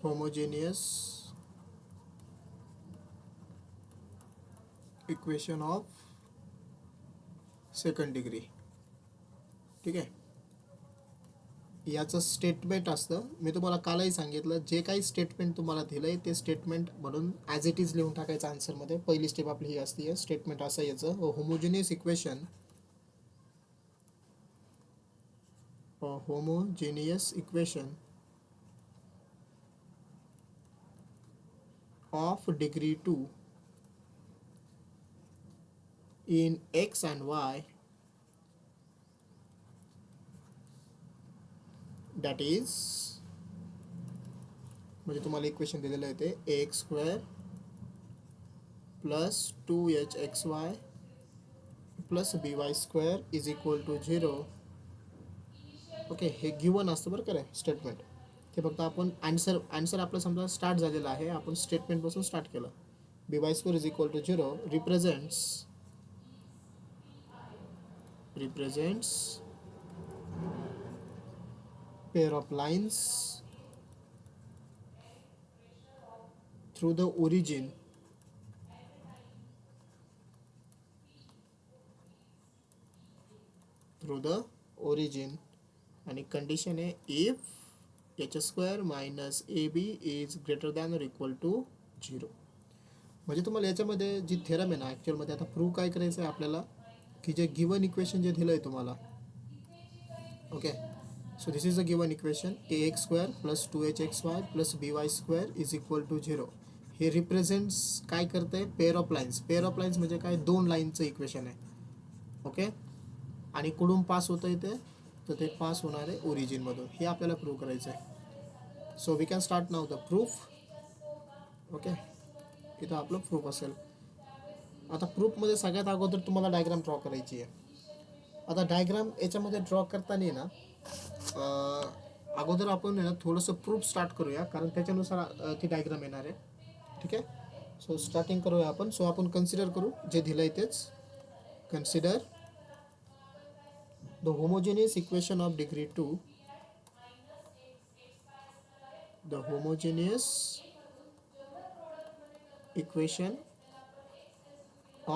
Homogeneous equation of second degree. ठीक आहे, याचं स्टेटमेंट असतं. मी तुम्हाला कालही सांगितलं, जे काही स्टेटमेंट तुम्हाला दिलं आहे ते स्टेटमेंट म्हणून ॲज इट इज लिहून टाकायचं आन्सरमध्ये. पहिली स्टेप आपली ही असते, स्टेटमेंट असं याचं homogeneous equation of degree 2 in x and y, that is, म्हणजे तुम्हाला इक्वेशन दिलेलं आहे ते ax² plus 2hxy plus by² is equal to 0. Okay, हे गिवन असतं बरं का स्टेटमेंट. ते फक्त आपण आन्सर आपलं समजा स्टार्ट झालेलं आहे, आपण स्टेटमेंटपासून स्टार्ट केलं. by² is equal to 0 represents pair of lines through the origin आणि कंडिशन आहे if h² minus ab is greater than or equal to 0. म्हणजे तुम्हाला याच्यामध्ये जी थेरम आहे ना, ॲक्च्युअलमध्ये आता प्रूव्ह काय करायचं आहे आपल्याला, की जे गिवन इक्वेशन जे दिलं आहे तुम्हाला, okay, so this is a given equation ax² plus 2hxy plus by² is equal to 0. हे रिप्रेझेंट्स काय करतं आहे, pair of lines. Pair of lines म्हणजे काय, दोन लाईनचं इक्वेशन आहे. ओके, आणि कुठून पास होतं इथे, तर ते पास होणार आहे ओरिजिनमधून. हे आपल्याला प्रूव्ह करायचं आहे. So we can start now the proof. Okay, इथं आपलं प्रूफ असेल. आता प्रूफमध्ये सगळ्यात अगोदर तुम्हाला डायग्राम ड्रॉ करायची आहे. आता डायग्राम याच्यामध्ये ड्रॉ करताना ना अगोदर आपण ना थोडंसं प्रूफ स्टार्ट करूया, कारण त्याच्यानुसार ती डायग्राम येणार आहे. ठीक आहे, सो स्टार्टिंग करूया आपण. सो आपण कन्सिडर करू जे दिलं आहे तेच. Consider the homogeneous equation of degree 2, the homogeneous equation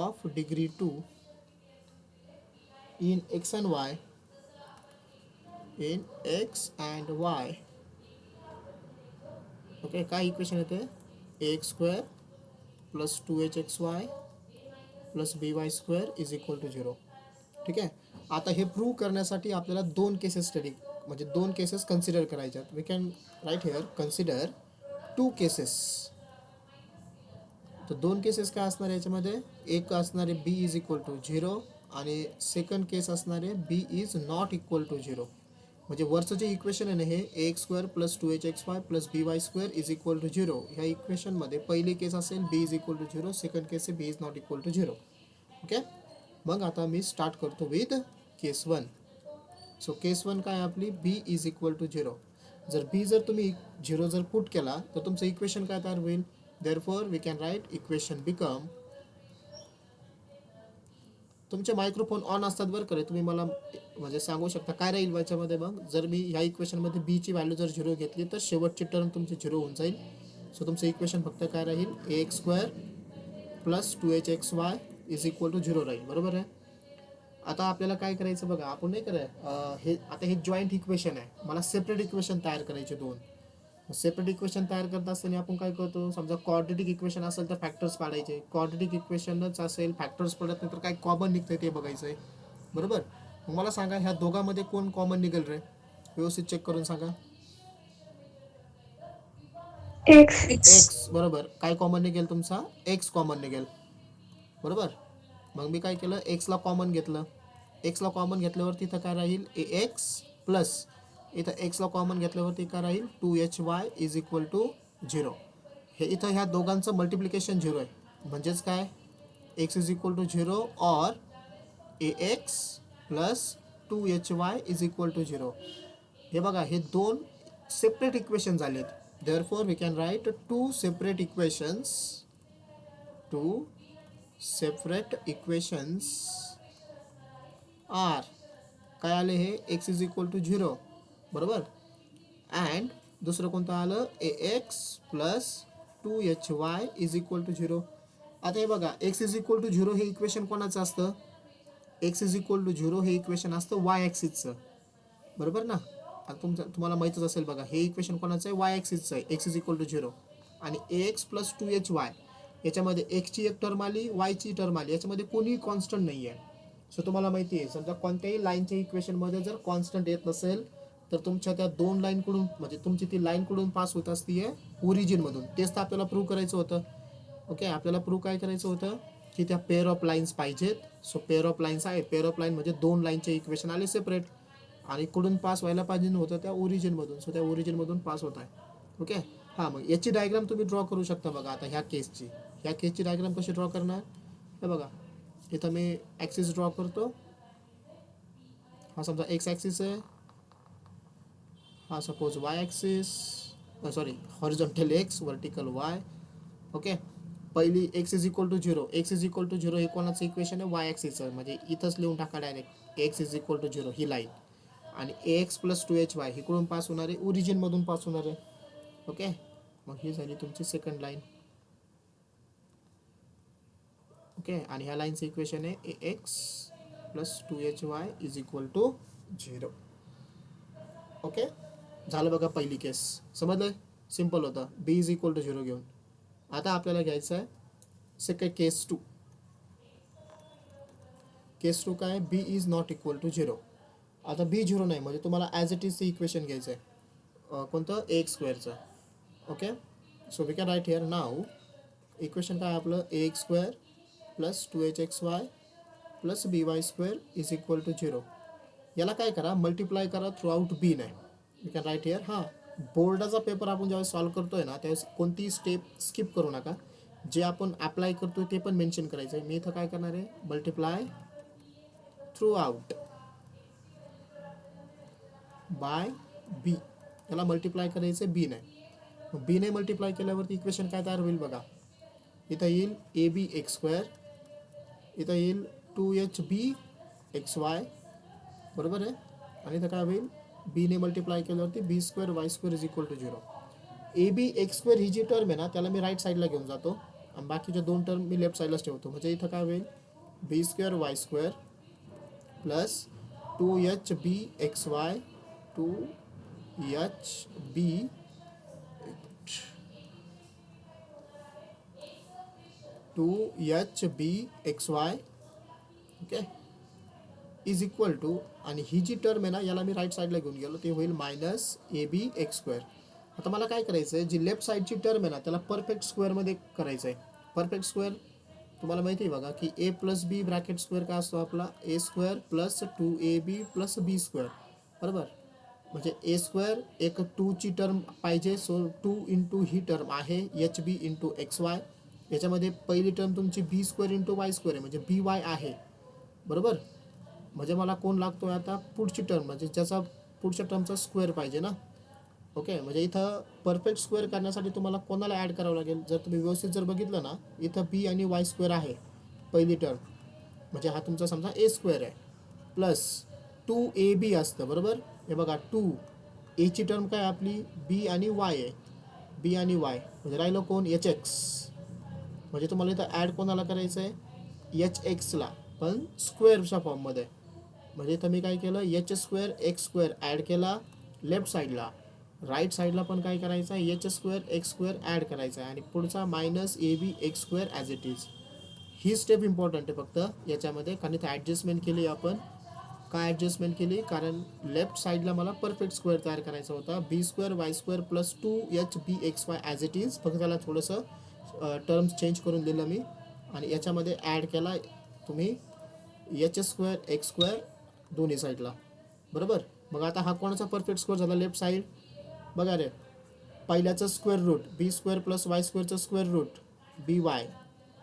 of degree 2 in x and y, okay, काय इक्वेशन येते, ax² plus 2hxy plus by² is equal to 0. ठीक आहे, आता हे प्रूव्ह करण्यासाठी आपल्याला दोन केसेस स्टडी, म्हणजे दोन केसेस कन्सिडर करायच्यात. We can write here consider 2 cases. तर दोन केसेस काय असणार याच्यामध्ये, एक असणारे b इज इक्वल टू 0 आणि सेकंड केस असणारे b is not equal to 0. म्हणजे वरचं जे इक्वेशन आहे ना, हे ax² plus 2hxy plus by² is equal to 0, ह्या इक्वेशनमध्ये पहिली केस असेल b is equal to 0, second case आहे b is not equal to 0. Okay, मग आता मी स्टार्ट करतो विथ केस 1. सो केस 1 काय आपली, b इज इक्वल टू 0. जर b जर तुम्ही 0 जर पुट केला तर तुमचं इक्वेशन काय तयार होईल. Therefore we can write equation become, तुमचे मायक्रोफोन ऑन असतात बरं का, तुम्ही मला म्हणजे सांगू शकता काय राहील याच्यामध्ये. मग जर मी ह्या इक्वेशनमध्ये b ची व्हॅल्यू जर 0 घेतली तर शेवटची टर्म तुमची 0 होऊन जाईल. सो तुमचं इक्वेशन फक्त काय राहील, ax² plus 2hxy is equal to 0 राहील. बरोबर आहे. आता आपल्याला काय करायचं बघा, आपण नाही करूया हे, आता हे जॉईंट इक्वेशन आहे, मला सेपरेट इक्वेशन तयार करायचे दोन. सेपरेट इक्वेशन तयार करत असताना आपण काय करतो, समजा क्वाड्रेटिक इक्वेशन असेल तर फॅक्टर्स पाडायचे, क्वाड्रेटिक इक्वेशनच असेल फॅक्टर्स पडत नाही तर काय कॉमन निघतंय ते बघायचं आहे. बरोबर, मग मला सांगा ह्या दोघांमध्ये कोण कॉमन निघेल रे, व्यवस्थित चेक करून सांगा. एक्स. बरोबर, काय कॉमन निघेल तुमचा, एक्स कॉमन निघेल. बरोबर, मग मी काय केलं, एक्सला कॉमन घेतलं. एक्सला कॉमन घेतल्यावरती इथं काय राहील, ax प्लस इथं एक्सला कॉमन घेतल्यावरती काय राहील, 2hy इज इक्वल टू 0. हे इथं ह्या दोघांचं मल्टिप्लिकेशन 0 आहे, म्हणजेच काय, एक्स इज इक्वल टू 0 और ax plus 2hy is equal to 0. हे बघा, हे दोन सेपरेट इक्वेशन झालेत. Therefore we can write two separate equations are, काय आले हे, एक्स इज इक्वल टू 0. बरोबर, अँड दुसरं कोणतं आलं AX plus 2HY is equal to 0. आता हे बघा x इज इक्वल टू 0 हे इक्वेशन कोणाचं असतं? x इज इक्वल टू 0 हे इक्वेशन असतं y ॲक्सिसचं, बरोबर ना? आता तुम्हाला माहीतच असेल बघा, हे इक्वेशन कोणाचं आहे? y ॲक्सिसचं आहे, x इज इक्वल टू 0. आणि AX प्लस 2HY याच्यामध्ये एक्सची एक टर्म आली, वायची टर्म आली, याच्यामध्ये कोणीही कॉन्स्टंट नाही आहे. सो तुम्हाला माहिती आहे, समजा कोणत्याही लाईनच्या इक्वेशनमध्ये जर कॉन्स्टंट येत नसेल तर तुमच्या त्या दोन लाईनकडून, म्हणजे तुमची ती लाईनकडून पास होत असती आहे ओरिजिनमधून. तेच तर आपल्याला प्रूव्ह करायचं होतं. ओके, आपल्याला प्रूव्ह काय करायचं होतं की त्या पेअर ऑफ लाईन्स पाहिजेत. सो पेअर ऑफ लाईन्स आहेत, पेअर ऑफ लाईन म्हणजे दोन लाईनचे इक्वेशन आले सेपरेट, आणि कुठून पास व्हायला पाहिजे होतं? त्या ओरिजिनमधून. सो त्या ओरिजिनमधून पास होत आहे. ओके, हां, मग याची डायग्राम तुम्ही ड्रॉ करू शकता बघा. आता ह्या केसची डायग्राम कशी ड्रॉ करणार? हे बघा, इथं मी ॲक्सिस ड्रॉ करतो. हा समजा एक्स ॲक्सिस आहे, हा suppose Y axis, sorry horizontal X, vertical Y. Okay, पहिली X is equal to 0, X is equal to 0 हे कोणाचं इक्वेशन आहे? वाय ॲक्सिसचं, म्हणजे इथंच लिहून टाका direct x is equal to 0 ही लाईन. आणि AX प्लस 2HY ही कुठून पास होणार आहे? ओरिजिनमधून पास होणार आहे. ओके, मग ही झाली तुमची सेकंड लाईन. ओके, आणि ह्या लाईनचं इक्वेशन आहे AX plus 2HY is equal to 0. Okay, झालं बघा पहिली केस. समजलं? सिम्पल होतं, B इज इक्वल टू 0 घेऊन. आता आपल्याला घ्यायचं आहे सेकंड केस 2. केस 2 काय? B is not equal to 0. आता B 0 नाही, म्हणजे तुम्हाला ॲज इट इजचं इक्वेशन घ्यायचं आहे. कोणतं? AX स्क्वेअरचं. Okay, so we can write here नाव इक्वेशन काय आपलं? AX square plus 2HXY plus BY square is equal to 0. याला काय करा? मल्टिप्लाय करा थ्रू आउट B नाही. We can write here. हां, बोर्डाचा पेपर आपण ज्यावेळेस सॉल्व करतोय ना, त्यावेळेस कोणतीही स्टेप स्किप करू नका. जे आपण अप्लाय करतोय ते पण मेन्शन करायचं आहे. मी इथं काय करणार आहे? Multiply through out by B. याला मल्टिप्लाय करायचं आहे B नाही. मग B ने मल्टिप्लाय केल्यावरती इक्वेशन काय तयार होईल बघा. इथं येईल ABX स्क्वेअर, इथं येईल 2HBXY, बरोबर आहे. आणि इथं काय होईल? B ने मल्टिप्लाय केल्यावरती B square y square is equal to 0. ABX square ही जी टर्म आहे ना, त्याला मी राईट साईडला घेऊन जातो आणि बाकीच्या दोन टर्म मी लेफ्ट साईडलाच ठेवतो. म्हणजे इथं काय होईल? B square y square plus 2HBXY 2HBXY okay is equal to, आणि ही जी टर्म आहे ना, याला मी राईट साईडला घेऊन गेलो, ते होईल मायनस ABX स्क्वेअर. आता मला काय करायचं आहे? जी लेफ्ट साईडची टर्म आहे ना, त्याला परफेक्ट स्क्वेअरमध्ये करायचं आहे. परफेक्ट स्क्वेअर तुम्हाला माहिती आहे बघा की A plus B bracket square काय असतो आपला? A square plus 2AB plus B square, बरोबर. म्हणजे A स्क्वेअर एक 2ची टर्म पाहिजे. सो 2 इंटू ही टर्म आहे HB इंटू XY. याच्यामध्ये पहिली टर्म तुमची B square into Y square आहे, म्हणजे BY आहे, बरोबर. म्हणजे मला कोण लागतो आहे आता? पुढची टर्म, म्हणजे ज्याचा पुढच्या टर्मचा स्क्वेअर पाहिजे ना. ओके, म्हणजे इथं परफेक्ट स्क्वेअर करण्यासाठी तुम्हाला कोणाला ॲड करावं लागेल? जर तुम्ही व्यवस्थित जर बघितलं ना, इथं B आणि वाय स्क्वेअर आहे पहिली टर्म, म्हणजे हा तुमचा समजा A स्क्वेअर आहे प्लस 2AB असतं, बरोबर. हे बघा 2 एची टर्म काय आपली? B आणि वाय आहे, B आणि वाय, म्हणजे राहिलं कोण? HX. म्हणजे तुम्हाला इथं ॲड कोणाला करायचं आहे? HXला, पण स्क्वेअरच्या फॉर्ममध्ये. म्हणजे इथं मी काय केलं? H square X square add केला लेफ्ट साईडला. राईट साईडला पण काय करायचं आहे? H square X square add करायचा आहे, आणि पुढचा minus ABX square as it is. ही स्टेप इम्पॉर्टंट आहे फक्त याच्यामध्ये, कारण इथं ॲडजस्टमेंट केली आपण. काय ॲडजस्टमेंट केली? कारण लेफ्ट साईडला मला परफेक्ट स्क्वेअर तयार करायचा होता. B square y square plus 2HBXY as it is. फक्त त्याला थोडंसं टर्म्स चेंज करून दिलं मी, आणि याच्यामध्ये ॲड केला तुम्ही H स्क्वेअर X स्क्वेअर दोन्ही साईडला, बरोबर. मग आता हा कोणाचा परफेक्ट स्क्वेअर झाला? Left side. बघा रे, पहिल्याचं square root B square plus Y स्क्वेअरचं स्क्वेअर रूट BY,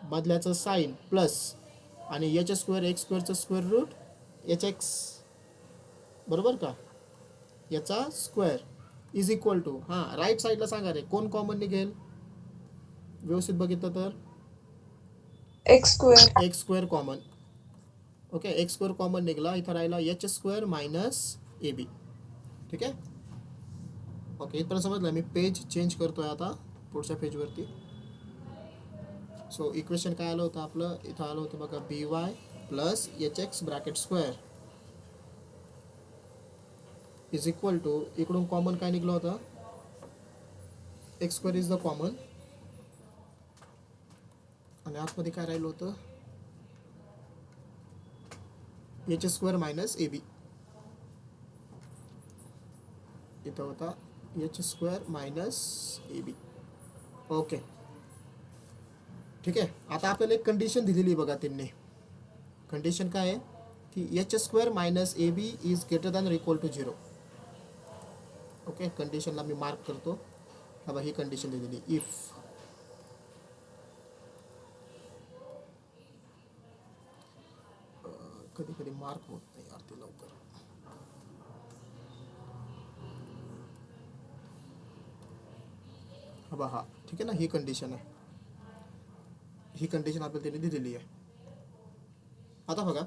मधल्याचं साईन प्लस, आणि H स्क्वेअर X स्क्वेअरचं स्क्वेअर रूट HX, बरोबर का. याचा स्क्वेअर इज इक्वल टू, हां राईट साईडला सांगा रे कोण कॉमन निघेल? व्यवस्थित बघितलं तर X square. X square common. Okay, X square common निघाला. इथं राहिला H स्क्वेअर मायनस AB. ठीक आहे. ओके, इथपर्यंत समजलं. मी पेज चेंज करतोय आता पुढच्या पेजवरती. सो इक्वेशन काय आलं होतं आपलं, इथं आलं होतं बघा, B Y plus H X bracket square is equal to, इकडून कॉमन काय निघलं होतं, X square is the common, आणि आतमध्ये काय राहिलं होतं, एच स्क्वेअर मायनस ए बी. इथं होता एच स्क्वेअर मायनस ए बी. ओके, ठीक आहे. आता आपल्याला एक कंडिशन दिलेली आहे बघा त्यांनी. कंडिशन काय आहे की H square minus A B is greater than equal to 0. Okay, कंडिशनला मी मार्क करतो. हा बघा, ही कंडिशन दिलेली, इफ कधी कधी मार्क होत नाही यार ते लवकर. हा बघा, ठीक आहे ना, ही कंडिशन आहे. ही कंडिशन आपल्याला त्यांनी दिलेली आहे. आता बघा,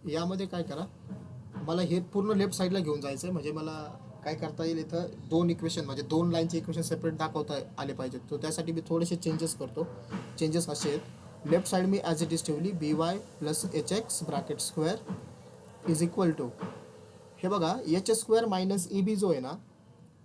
यामध्ये काय करा, मला हे पूर्ण लेफ्ट साईडला घेऊन जायचं आहे. म्हणजे मला काय करता येईल, इथं दोन इक्वेशन म्हणजे दोन लाईनचे इक्वेशन सेपरेट दाखवता आले पाहिजेत. तो त्यासाठी मी थोडेसे चेंजेस करतो. चेंजेस असे आहेत, लेफ्ट साईड मी ॲज इट इज ठेवली, B Y plus H X bracket square is equal to, हे बघा, H square minus E B जो आहे ना,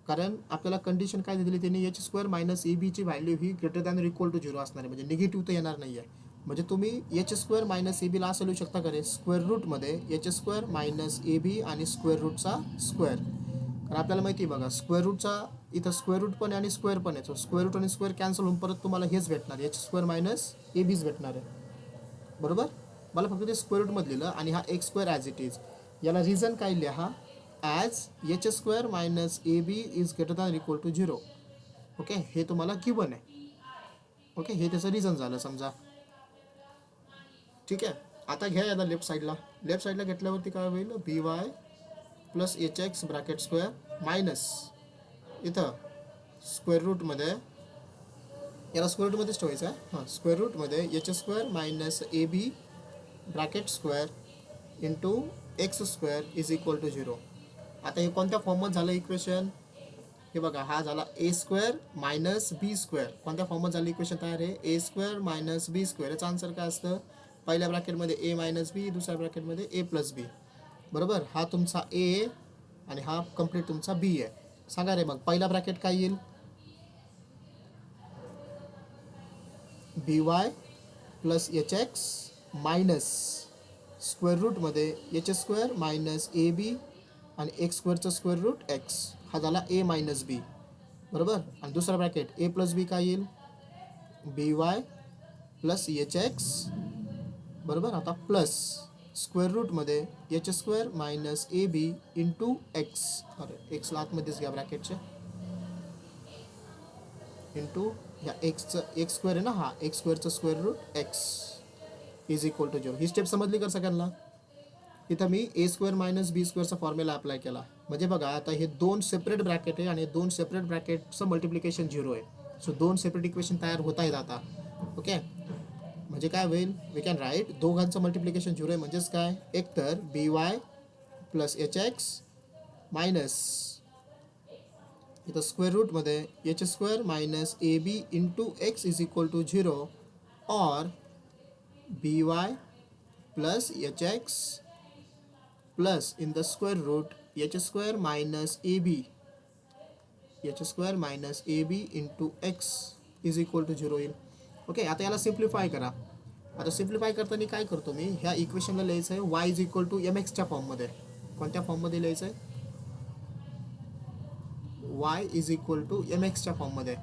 कारण आपल्याला कंडिशन काय दिली त्यांनी, एच स्क्वेअर मायनस ई बीची व्हॅल्यू ही ग्रेटर दॅन इक्वल टू 0 असणार आहे. म्हणजे निगेटिव्ह तर येणार नाही आहे. म्हणजे तुम्ही एच स्क्वेअर मायनस ए बीला असं लिहू शकता का रे, स्क्वेअर रूटमध्ये एच स्क्वेअर मायनस ए बी आणि स्क्वेअर रूटचा स्क्वेअर. कारण आपल्याला माहिती आहे बघा, स्क्वेअर रूटचा इथं स्क्वेअर रूट पण आहे आणि स्क्वेअर पण आहे. सो स्क्वेअर रूट आणि स्क्वेअर कॅन्सल होऊन परत तुम्हाला हेच भेटणार, एच स्क्वेअर मायनस ए बीच भेटणार आहे. बरोबर, मला फक्त ते स्क्वेअर रूटमध्ये लिहिलं, आणि हा x square as it is. याला रिझन काय लिहा, as H square minus A B is greater than equal to 0. Okay, हे तुम्हाला गिवन आहे. ओके, हे त्याचं रिझन झालं समजा. ठीक आहे, आता घ्या याला लेफ्ट साईडला. लेफ्ट साईडला घेतल्यावरती काय होईल, B Y plus H X bracket square minus, इथं स्क्वेअर रूटमध्ये, याला स्क्वेअर रूटमध्येच ठेवायचं आहे. हां, स्क्वेअर रूटमध्ये H square minus A B bracket square into X square is equal to 0. आता हे कोणत्या फॉर्ममध्ये झालं इक्वेशन, हे बघा, हा झाला ए स्क्वेअर मायनस बी स्क्वेअर. कोणत्या फॉर्ममध्ये झालं इक्वेशन तयार आहे, ए स्क्वेअर मायनस बी स्क्वेअर. याचा आन्सर काय असतं, पहिल्या ब्रॅकेटमध्ये ए मायनस बी, दुसऱ्या ब्रॅकेटमध्ये ए प्लस बी. बरोबर, हा तुमचा ए आणि हा कम्प्लीट तुमचा बी आहे. सांगा रे मग, पहिला ब्रॅकेट काय येईल, B Y plus H X minus square रूटमध्ये एच स्क्वेअर मायनस ए बी आणि एक्स स्क्वेअरचं स्क्वेअर रूट एक्स, हा झाला ए मायनस बी. बरोबर, आणि दुसरा ब्रॅकेट ए प्लस बी काय येईल, B Y plus H X. बरोबर, आता प्लस स्क्वेअर रूटमध्ये एच स्क्वेअर मायनस ए बी इंटू एक्स, अरे एक्सला आतमध्येच घ्या ब्रॅकेटच्या, इंटू ह्या एक्सचं, एक्स स्क्वेअर आहे ना, हा एक्स स्क्वेअरचं square root X is equal to 0. ही स्टेप समजली का सगळ्यांना. इथं मी ए स्क्वेअर मायनस बी स्क्वेअरचा फॉर्म्युला अप्लाय केला. म्हणजे बघा, आता हे दोन सेपरेट ब्रॅकेट आहे आणि दोन सेपरेट ब्रॅकेटचं मल्टिप्लिकेशन 0 आहे. सो दोन सेपरेट इक्वेशन तयार होत आहेत आता. ओके, म्हणजे काय होईल, वी कॅन राईट, दोघांचं मल्टिप्लिकेशन 0 आहे म्हणजेच काय, एक तर B Y plus H X minus, इथं स्क्वेअर रूटमध्ये H square minus A B into X is equal to 0, और B Y plus H X plus in the square root H square minus A B, H square minus A B into X is equal to 0 येईल. Okay, आता याला simplify करा. आता simplify करताना काय करतो मी, ह्या इक्वेशनला लिहायचं आहे y is equal to M एक्सच्या फॉर्ममध्ये. कोणत्या फॉर्ममध्ये लिहायचं आहे, y is equal to M एक्सच्या फॉर्ममध्ये.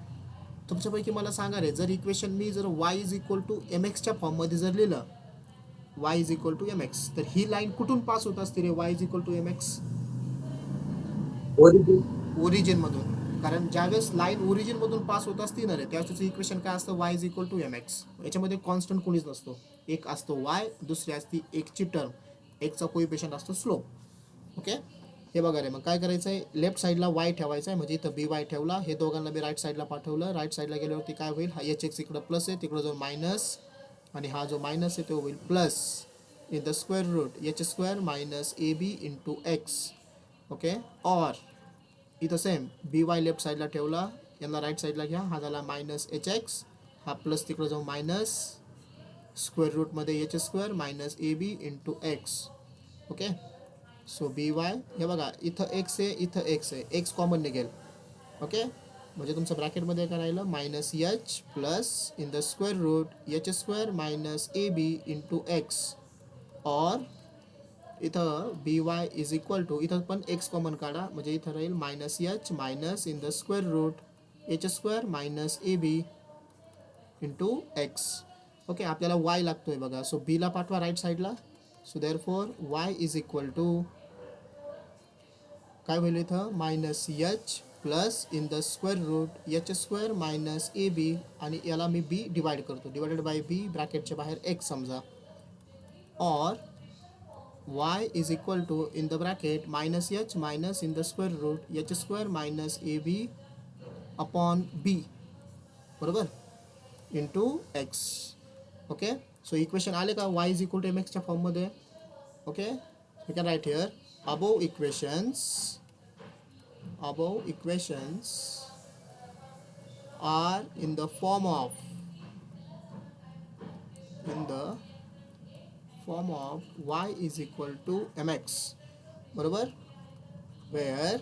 तुमच्यापैकी मला सांगा रे, जर इक्वेशन मी जर Y is equal to M एक्सच्या फॉर्ममध्ये जर लिहिलं, Y is equal to M X, तर ही लाईन कुठून पास होत असते रे, Y is equal to M X, ओरिजिनमधून. कारण ज्यावेळेस लाईन ओरिजिनमधून पास होत असते ना रे, त्यावेळेस त्याचं इक्वेशन काय असतं, y is equal to M x. याच्यामध्ये कॉन्स्टंट कोणीच नसतो, एक असतो वाय, दुसरी असती एकची टर्म, एकचा कोइफिशियंट असतो स्लोप. ओके, हे बघा रे, मग काय करायचं आहे, लेफ्ट साईडला वाय ठेवायचा आहे. म्हणजे इथं बी वाय ठेवला, हे दोघांना मी राईट साईडला पाठवलं. राईट साईडला गेल्यावरती काय होईल, हा एच एक्स इकडं प्लस आहे, तिकडं जो मायनस, आणि हा जो मायनस आहे तो होईल plus in the square root H square minus A B into x. Okay, और इथं सेम बी वाय लेफ्ट साईडला ठेवला, यांना राईट साईडला घ्या, हा झाला मायनस एच एक्स, हा प्लस तिकडं जाऊन मायनस स्क्वेअर रूटमध्ये एच स्क्वेअर मायनस ए B into x. Okay, so B Y, हे बघा इथं एक्स आहे, इथं एक्स आहे, एक्स कॉमन निघेल. ओके, म्हणजे तुमचं ब्रॅकेटमध्ये काय राहिलं, minus H plus in the square root H square minus A B into x, और इथं B y is equal to, इथं पण एक्स कॉमन काढा, म्हणजे इथं राहील minus H minus in the square root H square minus A B into x. Okay, आपल्याला y लागतोय बघा, सो बीला पाठवा राईट साईडला. So therefore y is equal to काय होईल इथं, minus H plus in the square root H square minus A B, आणि याला मी बी डिवाइड करतो, डिवाइडेड बाय बी, ब्रॅकेटच्या बाहेर एक्स समजा, और y is equal to in the bracket minus h minus in the square root h square minus ab upon b, बरोबर, into x. Okay, so equation आले का, y is equal to mx च्या फॉर्ममध्ये. Okay, we can write here above equations are in the form of y is equal to mx, बरोबर, where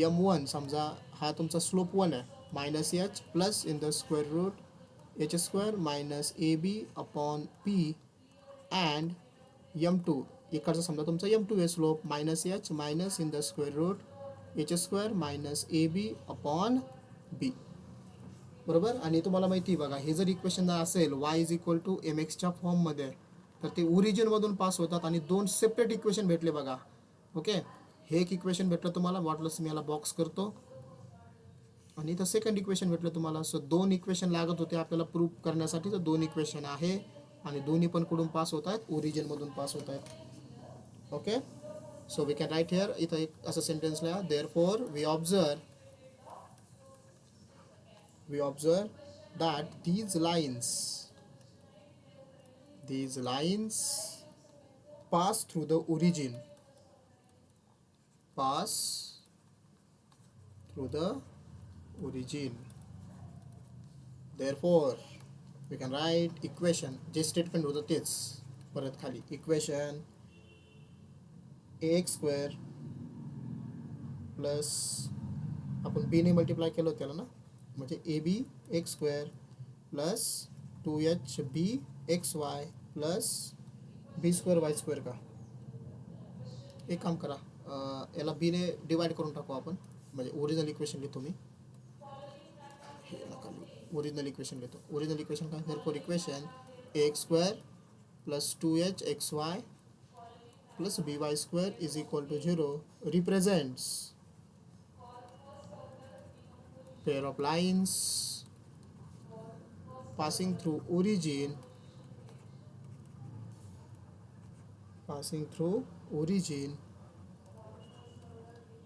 m1 समजा हा तुमचा slope 1 आहे, minus H plus in the square root H square minus A B upon P, and m2 इकडचा समजा तुमचा m2 आहे slope, minus H minus in the square root H square minus A B upon B, बरोबर. आणि तुम्हाला माहिती आहे बघा, हे जर इक्वेशन असेल y is equal to M एक्सच्या फॉर्ममध्ये, तर ते ओरिजिनमधून पास होतात, आणि दोन सेपरेट इक्वेशन भेटले बघा. ओके, हे एक इक्वेशन भेटलं तुम्हाला, वाटलंच मी याला बॉक्स करतो, आणि इथं सेकंड इक्वेशन भेटलं तुम्हाला. सो दोन इक्वेशन लागत होते आपल्याला प्रूव्ह करण्यासाठी, तर दोन इक्वेशन आहे, आणि दोन्ही पण कुठून पास होत आहेत, ओरिजिनमधून पास होत आहेत. Okay, so we can write here, इथं एक असं सेंटेन्स लिहा, therefore we observe that these lines pass through the origin, therefore we can write equation, जे स्टेटमेंट होतं तेच परत खाली, इक्वेशन ax स्क्वेअर प्लस आपण b ने मल्टिप्लाय केलं त्याला ना, म्हणजे A B x square plus 2hb x y plus B square y square. का एक काम करा, याला बी ने डिवाइड करून टाकू आपण, म्हणजे ओरिजिनल इक्वेशन लिहितो मी, ओरिजिनल इक्वेशन लिहितो. ओरिजिनल इक्वेशन काय, therefore equation x square plus 2h x y plus b y square is equal to 0 represents pair of lines passing through origin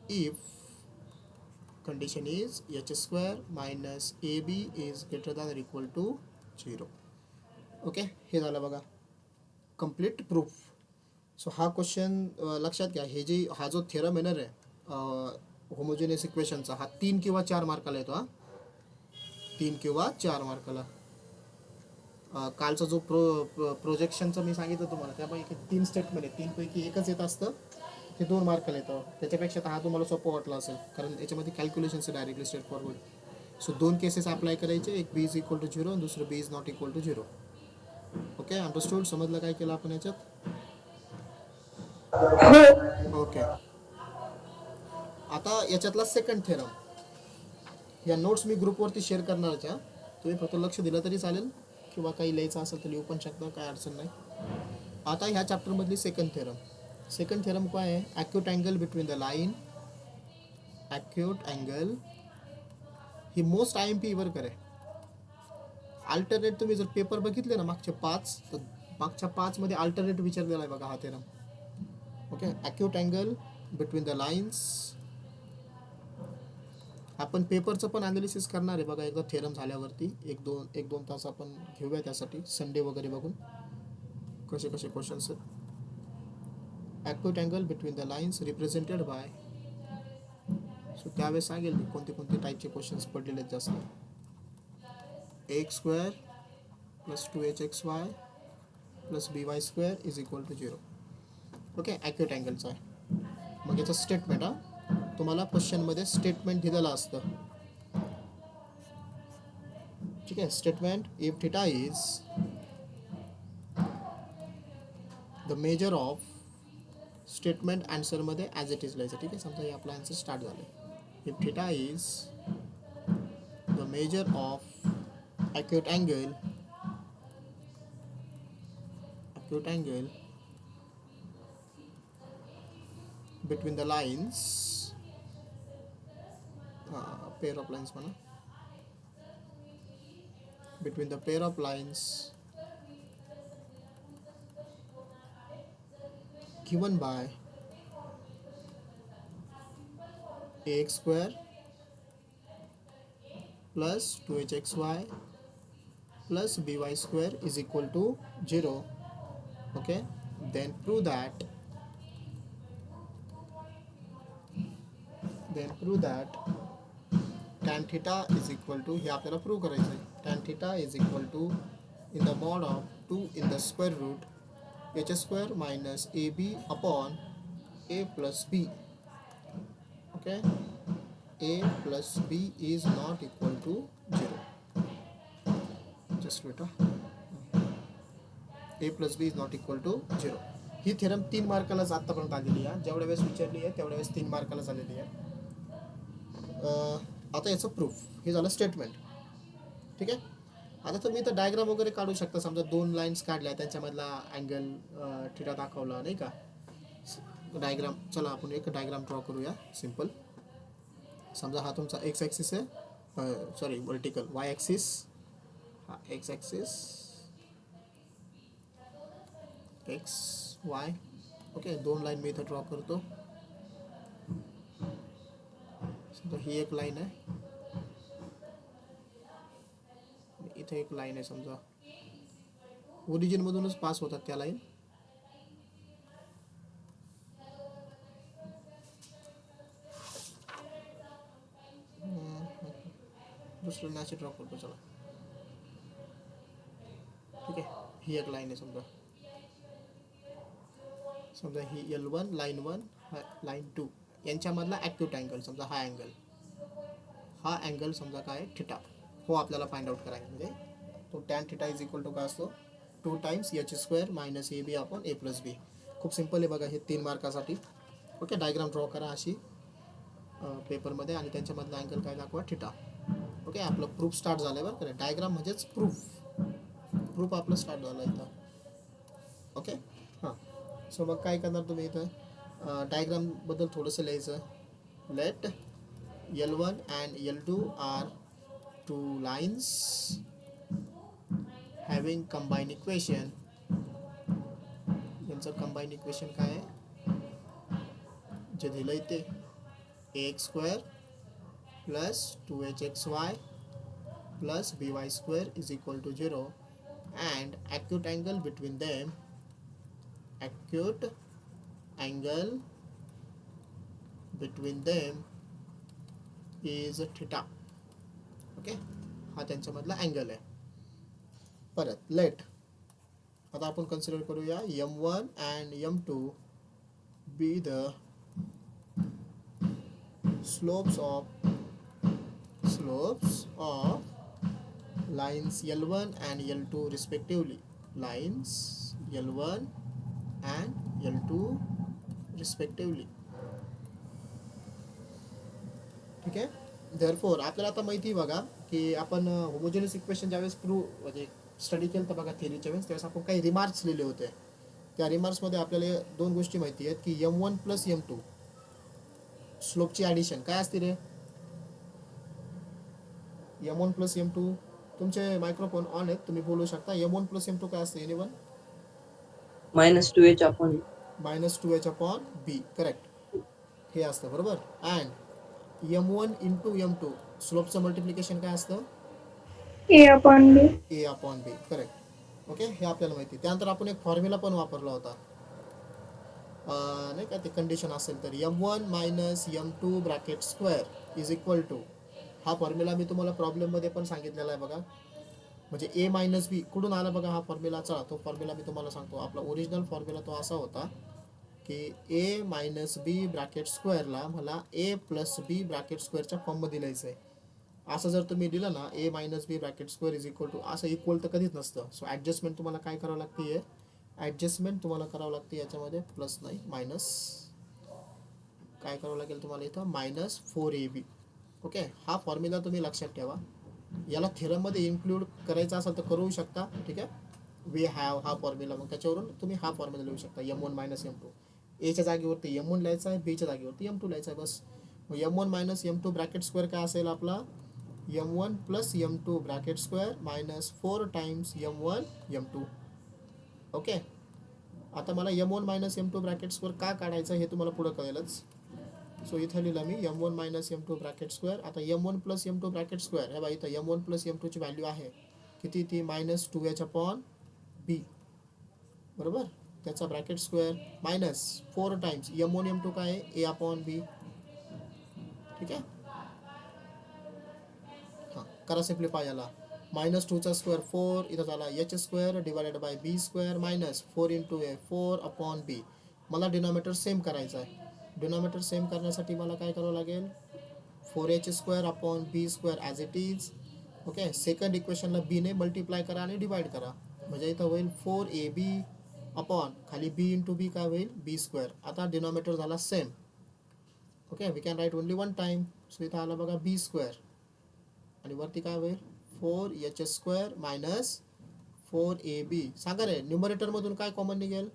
if condition is h square minus ab is greater than or equal to 0. Okay, हे झालं बघा complete proof. So हा question लक्षात घ्या, हे जे हा जो थेरम येणार आहे होमोजेनियस इक्वेशनचा, हा 3 किंवा 4 मार्काला येतो. हा 3 किंवा 4 मार्काला. कालचा जो प्रोजेक्शनचं मी सांगितलं तुम्हाला, त्यापैकी 3 स्टेटमेंट आहे, 3 पैकी एकच येत असतं, ते 2 मार्काला येतं. त्याच्यापेक्षा हा तुम्हाला सोपं वाटला असेल, कारण याच्यामध्ये कॅल्क्युलेशन्स आहे directly straight forward. So 2 cases apply करायचे, एक बी इज इक्वल टू 0 आणि दुसरं B is not equal to 0. Okay, understood, समजलं काय केलं आपण याच्यात. ओके, आता याच्यातला सेकंड थेरम, या नोट्स मी ग्रुपवरती शेअर करणारच आहे, तुम्ही फक्त लक्ष दिलं तरी चालेल, किंवा काही लिहायचं असेल तर लिहू पण शकता, काय अडचण नाही. आता ह्या चॅप्टरमधली सेकंड थेरम काय आहे, acute angle between the line. Acute angle he most IMP वर करे. अल्टरनेट तुम्ही जर पेपर बघितले ना मागचे 5, तर मागच्या 5 मध्ये अल्टरनेट विचारलेला आहे बघा हा theorem. Okay, acute angle between the lines. आपण पेपरचं पण ॲनालिसिस करणार आहे बघा एकदा थेरम झाल्यावरती, एक दोन तास आपण घेऊया त्यासाठी, संडे वगैरे बघून कसे क्वेश्चन्स आहेत. Acute angle between the lines represented by so त्यावेळेस सांगेल मी कोणते कोणते टाईपचे क्वेश्चन्स पडलेले आहेत जास्त. x² plus 2hxy plus by² is equal to 0. Okay, accurate अँगलचा आहे. मग याचं स्टेटमेंट, तुम्हाला क्वेश्चनमध्ये स्टेटमेंट दिलेलं असतं. ठीक आहे, statement if theta is the measure of statement आन्सरमध्ये ॲज इट इज लिहायचं. ठीक आहे, समजा हे आपलं आन्सर स्टार्ट झालं. If theta is the measure of acute angle between the lines, pair of lines म्हणा, between the pair of lines given by ax² plus 2hxy plus by² is equal to 0. Okay, then prove that tan theta is equal to, हे आपल्याला prove करायचं आहे. tan theta is equal to in the mod of 2 in the square root h² minus ab upon a plus b. Okay, a plus b is not equal to 0. Just wait. a plus b is not equal to 0. He theorem 3 मार्कालाच आतापर्यंत आलेली आहे. जेवढ्या वेळेस विचारली आहे तेवढ्या वेळेस 3 मार्काला झालेली आहे. आता याचं प्रूफ, हे झालं स्टेटमेंट. ठीक आहे, आता तुम्ही इथं डायग्राम वगैरे काढू शकता. समजा 2 लाईन्स काढल्या, त्यांच्यामधला अँगल थिटा दाखवला नाही का. डायग्राम, चला आपण एक डायग्राम ड्रॉ करूया सिम्पल. समजा हा तुमचा एक्स ॲक्सिस आहे, सॉरी वर्टिकल, वाय ॲक्सिस, हा X axis, X Y. Okay, 2 line मी इथं ड्रॉ करतो. समजा ही एक लाईन आहे, इथे एक लाईन आहे. समजा ओरिजिनमधूनच पास होतात त्या लाईन. दुसरं नॅचे ड्रॉ करतो चला. ठीक आहे, ही एक लाईन आहे. समजा ही L1 लाईन 1 लाईन 2 यांच्यामधला ॲक्यूट अँगल, समजा हा अँगल समजा काय थिटा, हो आपल्याला फाइंड आउट करायचं. म्हणजे तो tan theta is equal to काय असतो, 2 times h² minus ab upon a plus b. खूप सिम्पल आहे बघा, हे 3 मार्कासाठी. ओके, डायग्राम ड्रॉ करा अशी पेपरमध्ये, आणि त्यांच्यामधला अँगल काय दाखवा, थिटा. ओके, आपलं प्रूफ स्टार्ट झालं आहे बरं का. डायग्राम म्हणजेच प्रूफ आपलं स्टार्ट झालं इथं. ओके, हां. सो मग काय करणार तुम्ही इथं, डायग्रामबद्दल थोडंसं लिहायचं. Let L1 and L2 are 2 lines having combine equation. यांचं कंबाईन इक्वेशन काय आहे, जे दिलं आहे ते ax² plus 2hxy plus by² is equal to 0. And acute angle between them, is theta. Okay, हा त्यांच्यामधला अँगल आहे. परत लेट, आता आपण कन्सिडर करूया m1 and m2 be the slopes of lines L1 and L2 respectively. Lines L1 and L2 respectively. ठीक आहे. Therefore आपल्याला आता माहिती बघा की आपण होमोजेनियस इक्वेशन ज्यावेळेस प्रूव्ह म्हणजे स्टडी केलं तर बघा थिअरीच्या वेळेस, त्यावेळेस आपण काही रिमार्क्स लिहिले होते. त्या रिमार्क्समध्ये आपल्याला 2 गोष्टी माहिती आहेत की m1 प्लस m2 स्लोपची ॲडिशन काय असते रे. m1 प्लस m2, तुमचे मायक्रोफोन ऑन आहेत, तुम्ही बोलू शकता. m1 प्लस m2 काय असते anyone, -2h upon -2h upon b. Correct, हे असतं बरोबर. And m1 into m2 स्लोपचं multiplication काय असतं, a upon b. Correct. Okay, हे आपल्याला माहिती. त्यानंतर आपण एक फॉर्म्युला पण वापरला होता, नाही का ते कंडिशन असेल तर m1 minus m2 bracket square is equal to, हा फॉर्म्युला मी तुम्हाला प्रॉब्लेममध्ये पण सांगितलेला आहे बघा. म्हणजे ए मायनस बी कुठून आला बघा हा फॉर्म्युला. चला तो फॉर्म्युला मी तुम्हाला सांगतो. आपला ओरिजिनल फॉर्म्युला तो असा होता की ए मायनस बी ब्रॅकेट स्क्वेअरला मला ए प्लस बी ब्रॅकेट स्क्वेअरच्या फॉर्ममध्ये लिहायचं आहे. असं जर तुम्ही दिलं ना A minus B bracket square is equal to, असं इक्वल तर कधीच नसतं. सो ॲडजस्टमेंट तुम्हाला काय करावं लागते, ॲडजस्टमेंट तुम्हाला करावं लागते याच्यामध्ये, प्लस नाही मायनस काय करावं लागेल तुम्हाला इथं, मायनस 4ab. ओके, हा फॉर्म्युला तुम्ही लक्षात ठेवा. याला थेरममध्ये इन्क्लूड करायचा असेल तर करू शकता. ठीक आहे, वी हॅव हा फॉर्म्युला, मग त्याच्यावरून तुम्ही हा फॉर्म्युला लिहू शकता m1 मायनस m2. एच्या जागेवरती m1 लिहायचा आहे, बीच्या जागेवरती m2 लिहायचा आहे बस. मग m1 minus m2 bracket square काय असेल आपला, m1 plus m2 bracket square minus 4 times m1 m2. Okay, आता मला m1 minus m2 bracket square का काढायचं हे तुम्हाला पुढं कळेलच. सो इथं लिहिलं मी m1 minus m2 bracket square. आता m1 plus m2 bracket square हे बघा, इथं m1 प्लस m2 ची व्हॅल्यू आहे किती, ती मायनस 2h अपॉन b, बरोबर. त्याचा bracket square minus 4 times m1 m2 काय आहे, a अपॉन b. ठीक आहे, हां करा सिम्प्लिफाय याला. मायनस 2चा स्क्वेअर 4, इथं झाला H square divided by B square minus 4 into A 4 upon B. मला डिनॉमिनेटर सेम करायचा आहे. डिनॉमिनेटर सेम करण्यासाठी मला काय करावं लागेल, 4h square upon B square as it is. Okay, second इक्वेशनला बीने मल्टिप्लाय करा आणि डिवाइड करा, म्हणजे इथं होईल 4ab अपॉन खाली b इंटू बी काय होईल, बी स्क्वेअर. आता डिनॉमिनेटर झाला same. Okay, we can write only one time. So इथं आला बघा बी स्क्वेअर आणि वरती काय होईल 4h स्क्वेअर मायनस 4ab. सांगा रे, न्यूमरेटरमधून काय कॉमन निघेल,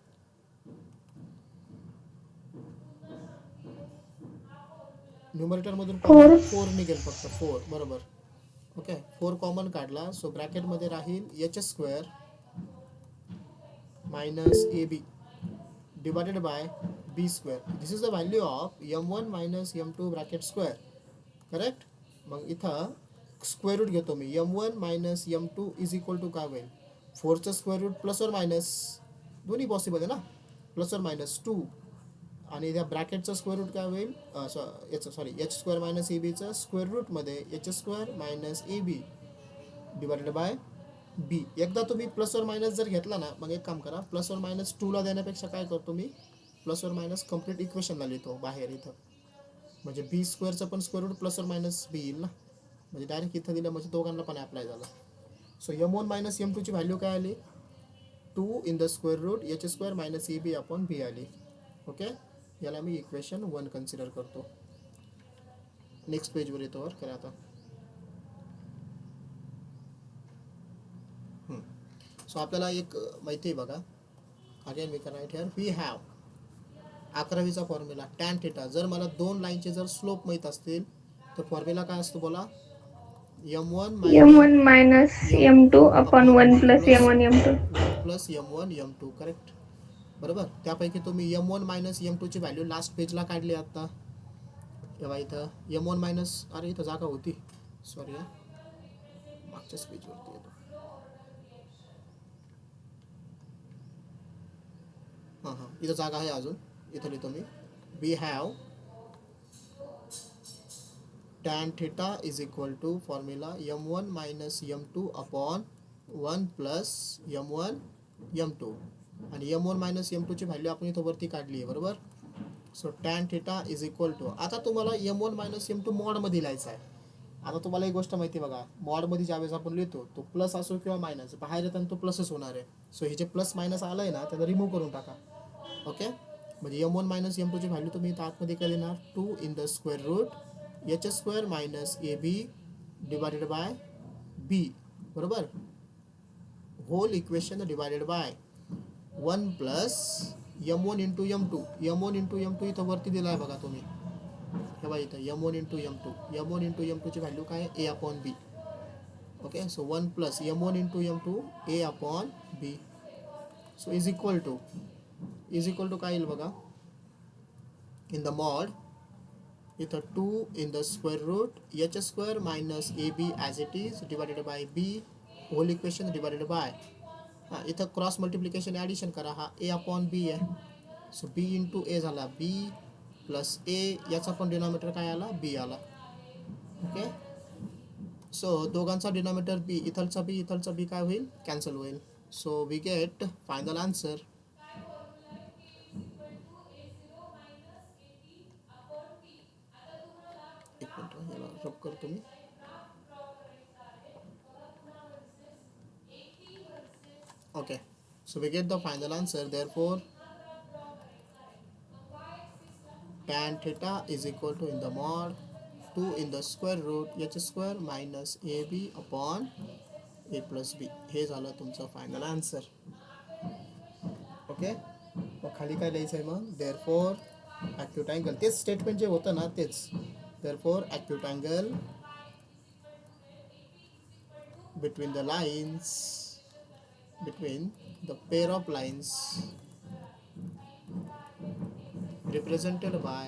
न्यूमरेटरमधून कॉमन 4 निघेल फक्त 4, बरोबर. ओके, 4 कॉमन काढला, सो ब्रॅकेटमध्ये राहील h square minus A B divided by B square. This is the value of m1 minus m2 bracket square, correct. मग इथं स्क्वेअर रूट घेतो मी, m1 minus m2 is equal to काय होईल, 4चं स्क्वेअर रूट प्लस और minus दोन्ही possible आहे ना, प्लस और मायनस 2. आणि त्या ब्रॅकेटचं स्क्वेअर रूट काय होईल, याचं sorry H square minus A बीचं स्क्वेअर रूटमध्ये H square minus A B divided by B. एकदा तुम्ही प्लस और मायनस जर घेतला ना, मग एक काम करा, प्लस और मायनस 2ला देण्यापेक्षा काय करतो मी, प्लस और मायनस कम्प्लीट इक्वेशनला लिहितो बाहेर इथं, म्हणजे बी स्क्वेअरचं पण स्क्वेअर रूट प्लस और मायनस बी येईल ना, म्हणजे डायरेक्ट इथं दिलं म्हणजे दोघांना पण अप्लाय झालं. सो m1 मायनस m2 ची व्हॅल्यू काय आली, 2 in the square root H square minus A B upon B आली. ओके, याला मी इक्वेशन 1 कन्सिडर करतो. नेक्स्ट पेजवर येतो वर करा आता. सो आपल्याला एक माहिती आहे बघा, again we can write here, we have 11वीचा फॉर्म्युला टॅन थिटा. जर मला दोन लाईनचे जर स्लोप माहीत असतील तर फॉर्म्युला काय असतो बोला, m1 minus m2 upon 1 plus m1 m2. 1 plus m1 m2, correct, बरोबर. त्यापैकी तुम्ही m1 मायनस m2 ची व्हॅल्यू लास्ट पेजला काढली आता, तेव्हा इथं m1 मायनस, अरे इथं जागा होती, सॉरी मागच्याच पेजवरती येतो. हां हां, इथं जागा आहे अजून, इथं लिहितो मी, we have tan theta is equal to formula m1 minus m2 upon 1 plus m1 m2. आणि m1 मायनस m2 ची व्हॅल्यू आपण इथं वरती काढली आहे, बरोबर. So tan theta is equal to, आता तुम्हाला m1 मायनस m2 मॉडमध्ये लिहायचं आहे. आता तुम्हाला एक गोष्ट माहिती बघा, मॉडमध्ये ज्यावेळेस आपण लिहितो तो प्लस असो किंवा मायनस, बाहेर येताना तो प्लसच होणार आहे. सो हे जे प्लस मायनस आलं आहे ना, त्याला रिमूव्ह करून टाका. ओके, म्हणजे m1 मायनस m2 ची व्हॅल्यू तुम्ही इथं आतमध्ये काय लिहिणार, 2 in the square root H square minus A B divided by B, बरोबर. Whole equation divided by 1 plus m1 into m2. m1 into m2 इथं वरती दिला आहे बघा तुम्ही, हे बघा इथं m1 into m2. m1 into m2 ची व्हॅल्यू काय आहे, a upon b. Okay, so 1 plus m1 into m2 a upon b. So is equal to काय येईल बघा, इन द मॉड इथं 2 in the square root H square minus A b as it is divided by b whole equation divided by, हां इथं cross multiplication addition करा, हा ए upon बी आहे. So बी into ए झाला बी प्लस ए, याचा पण डिनॉमिनेटर काय आला बी आला. ओके, सो दोघांचा डिनॉमिनेटर बी, इथलचा बी काय होईल कॅन्सल होईल. So we get final answer. एक मिनिट याला रब करतो मी. Okay, so we get the final answer. Therefore, tan theta is equal to in the mod 2 in the square root h square minus ab upon a plus b. हे झालं तुमचं final answer. Okay, मग खाली काय लिहायचं आहे मग? Therefore acute angle, तेच स्टेटमेंट जे होतं ना तेच. Therefore acute angle between the lines, between the pair of lines represented by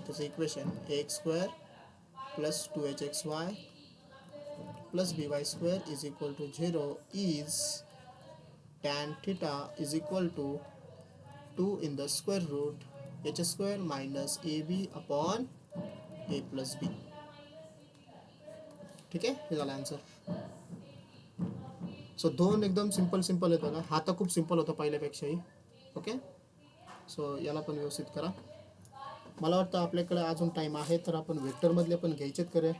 this equation ax square plus 2hxy plus by square is equal to 0 is tan theta is equal to 2 in the square root h square minus ab upon a plus b. ठीक आहे, हे झालं answer. So दोन एकदम simple आहेत बघा. हा तर खूप सिंपल होता पहिल्यापेक्षाही. ओके, सो याला पण व्यवस्थित करा. मला वाटतं आपल्याकडे अजून टाईम आहे, तर आपण वेक्टरमधले पण घ्यायचेत करे.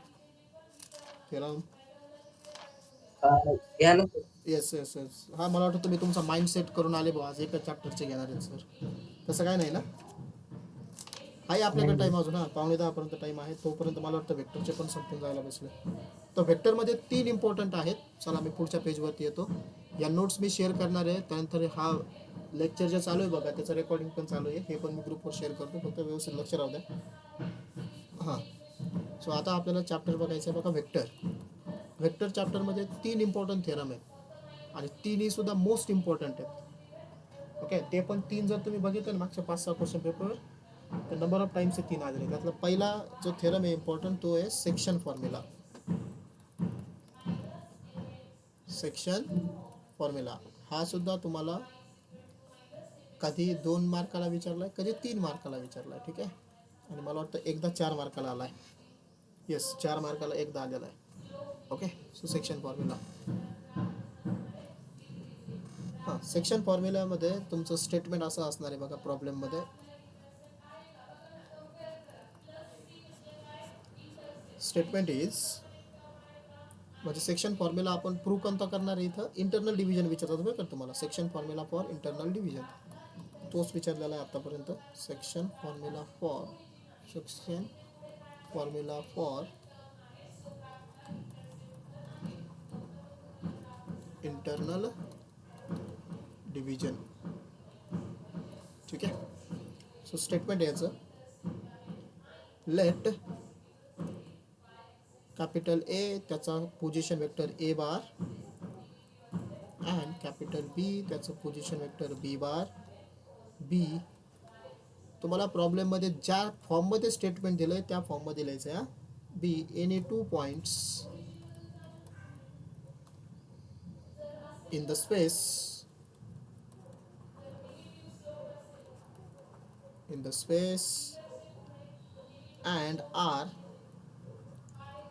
येस येस येस, हा मला वाटतं तुम्ही तुमचा माइंड सेट करून आले बघा, आज एकच चॅप्टरचे घेणार आहेत सर, तसं काय नाही ना? आहे आपल्याकडे टाईम अजून. हा 9:15 टाईम आहे, तोपर्यंत मला वाटतं वेक्टरचे पण संपून जायला बसले. तर वेक्टरमध्ये 3 इम्पॉर्टंट आहेत. चला मी पुढच्या पेजवरती येतो. या नोट्स मी शेअर करणार आहे. त्यानंतर हा लेक्चर जे चालू आहे बघा, त्याचं रेकॉर्डिंग पण चालू आहे, हे पण मी ग्रुपवर शेअर करतो, फक्त व्यवस्थित लक्ष राहू द्या. हां, सो आता आपल्याला चॅप्टर बघायचं आहे बघा वेक्टर. वेक्टर चॅप्टरमध्ये 3 इम्पॉर्टंट थेरम आहेत आणि 3ही सुद्धा मोस्ट इम्पॉर्टंट आहेत. ओके, ते पण 3 जर तुम्ही बघितलं ना मागच्या 5-6 क्वेश्चन पेपर, तर नंबर ऑफ टाइम्स 3 आलेले. त्यातला पहिला जो थेरम आहे इम्पॉर्टंट, तो आहे सेक्शन फॉर्म्युला. सेक्शन फॉर्म्युला हा सुद्धा तुम्हाला कधी 2 मार्काला विचारलाय, कधी 3 मार्काला विचारलाय. ठीक आहे, आणि मला वाटतं एकदा 4 मार्काला आलाय. येस, 4 मार्काला एकदा आलेला आहे. Okay, so section formula. हां, सेक्शन फॉर्म्युल्यामध्ये तुमचं स्टेटमेंट असं असणार आहे बघा प्रॉब्लेममध्ये. स्टेटमेंट इज, म्हणजे सेक्शन फॉर्म्युला आपण प्रूव्ह कोणता करणार आहे इथं? इंटरनल डिव्हिजन विचारतात बरं का तुम्हाला. Section formula for internal division तोच विचारलेला आहे आतापर्यंत. Section formula for internal division. ठीक आहे, सो स्टेटमेंट याचं, लेट कॅपिटल ए त्याचा position vector A bar and capital B त्याचं पोझिशन वेक्टर बी बार बी. तुम्हाला प्रॉब्लेममध्ये ज्या फॉर्ममध्ये स्टेटमेंट दिलं आहे त्या फॉर्ममध्ये लिहायचं आहे. Be any 2 points in the space and R,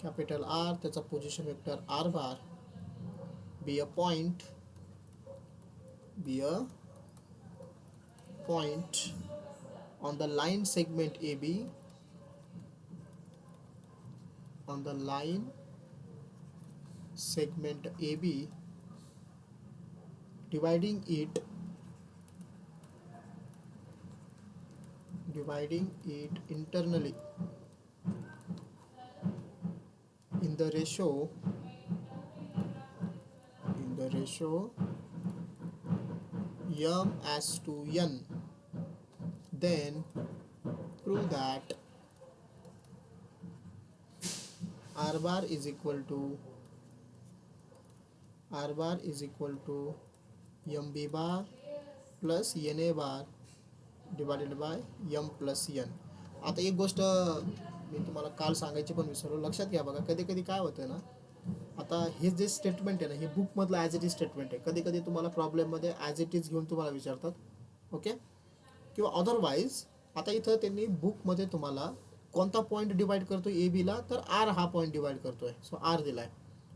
capital R त्याचा position vector R bar, be a point on the line segment AB, on the line segment AB, dividing it internally in the ratio m as to n, then prove that r bar is equal to mb bar plus na bar divided by m plus n. आता एक गोष्ट मी तुम्हाला काल सांगायची पण विसरलो, लक्षात घ्या बघा. कधी कधी काय होतं ना, आता हे जे स्टेटमेंट आहे ना, हे बुकमधलं ॲज इट इज स्टेटमेंट आहे. कधी कधी तुम्हाला प्रॉब्लेममध्ये ॲज इट इज घेऊन तुम्हाला विचारतात. ओके, किंवा अदरवाईज आता इथं त्यांनी बुकमध्ये तुम्हाला कोणता पॉईंट डिवाइड करतो ए बीला, तर आर हा पॉईंट डिवाइड करतोय. सो आर दिला आहे.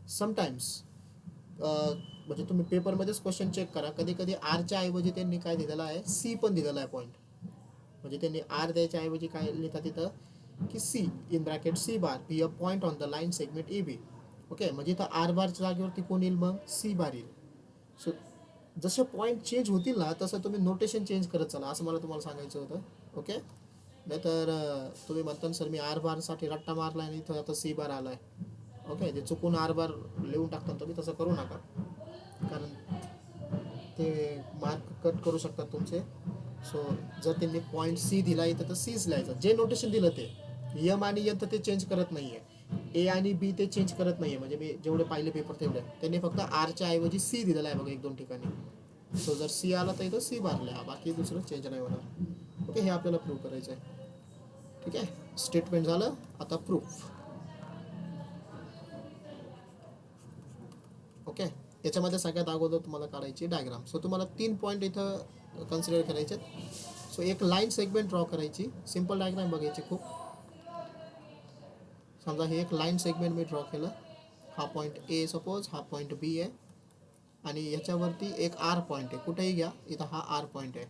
समटाईम्स म्हणजे तुम्ही पेपरमध्येच क्वेश्चन चेक करा, कधी कधी आरच्या ऐवजी त्यांनी काय दिलेलं आहे, सी पण दिलेला आहे पॉईंट. म्हणजे त्यांनी आर द्यायच्या ऐवजी काय लिहितात तिथं की C in bracket c bar be a point on the line segment A B. Okay, म्हणजे इथं आर बारच्या जागेवरती कोण येईल, मग सी बार येईल. सो जसे पॉईंट चेंज होतील ना, तसं तुम्ही नोटेशन चेंज करत चला, असं मला तुम्हाला सांगायचं होतं. ओके, नाहीतर तुम्ही म्हणता सर मी आर बारसाठी रट्टा मारला आणि इथं आता सी बार आला आहे. ओके, ते चुकून आर बार लिहून टाकता तुम्ही, तसं करू नका, कारण ते मार्क कट करू शकतात तुमचे. सो जर त्यांनी पॉईंट सी दिला इथं तर सीच लिहायचं. जे नोटेशन दिलं ते यम आणि यन तर ते चेंज करत नाही आहे, ए आणि बी ते चेंज करत नाही आहे. म्हणजे मी जेवढे पाहिले पेपर तेवढे त्यांनी फक्त आरच्या ऐवजी सी दिलेला आहे बघा 1-2 ठिकाणी. सो जर सी आला तर इथं सी बार लिहा, बाकी दुसरं चेंज नाही होणार. ओके, हे आपल्याला प्रूव्ह करायचं आहे. ठीक आहे, स्टेटमेंट झालं. आता प्रूफ. ओके, याच्यामध्ये सगळ्यात अगोदर तुम्हाला काढायची डायग्राम. सो तुम्हाला 3 पॉईंट इथं कन्सिडर करायचे. सो एक लाईन सेगमेंट ड्रॉ करायची. सिम्पल डायग्राम बघायची खूप. समजा हे एक लाईन सेगमेंट मी ड्रॉ केलं. हा पॉईंट ए सपोज, हा पॉईंट बी आहे, आणि याच्यावरती एक आर पॉईंट आहे. कुठेही घ्या, इथं हा आर पॉईंट आहे.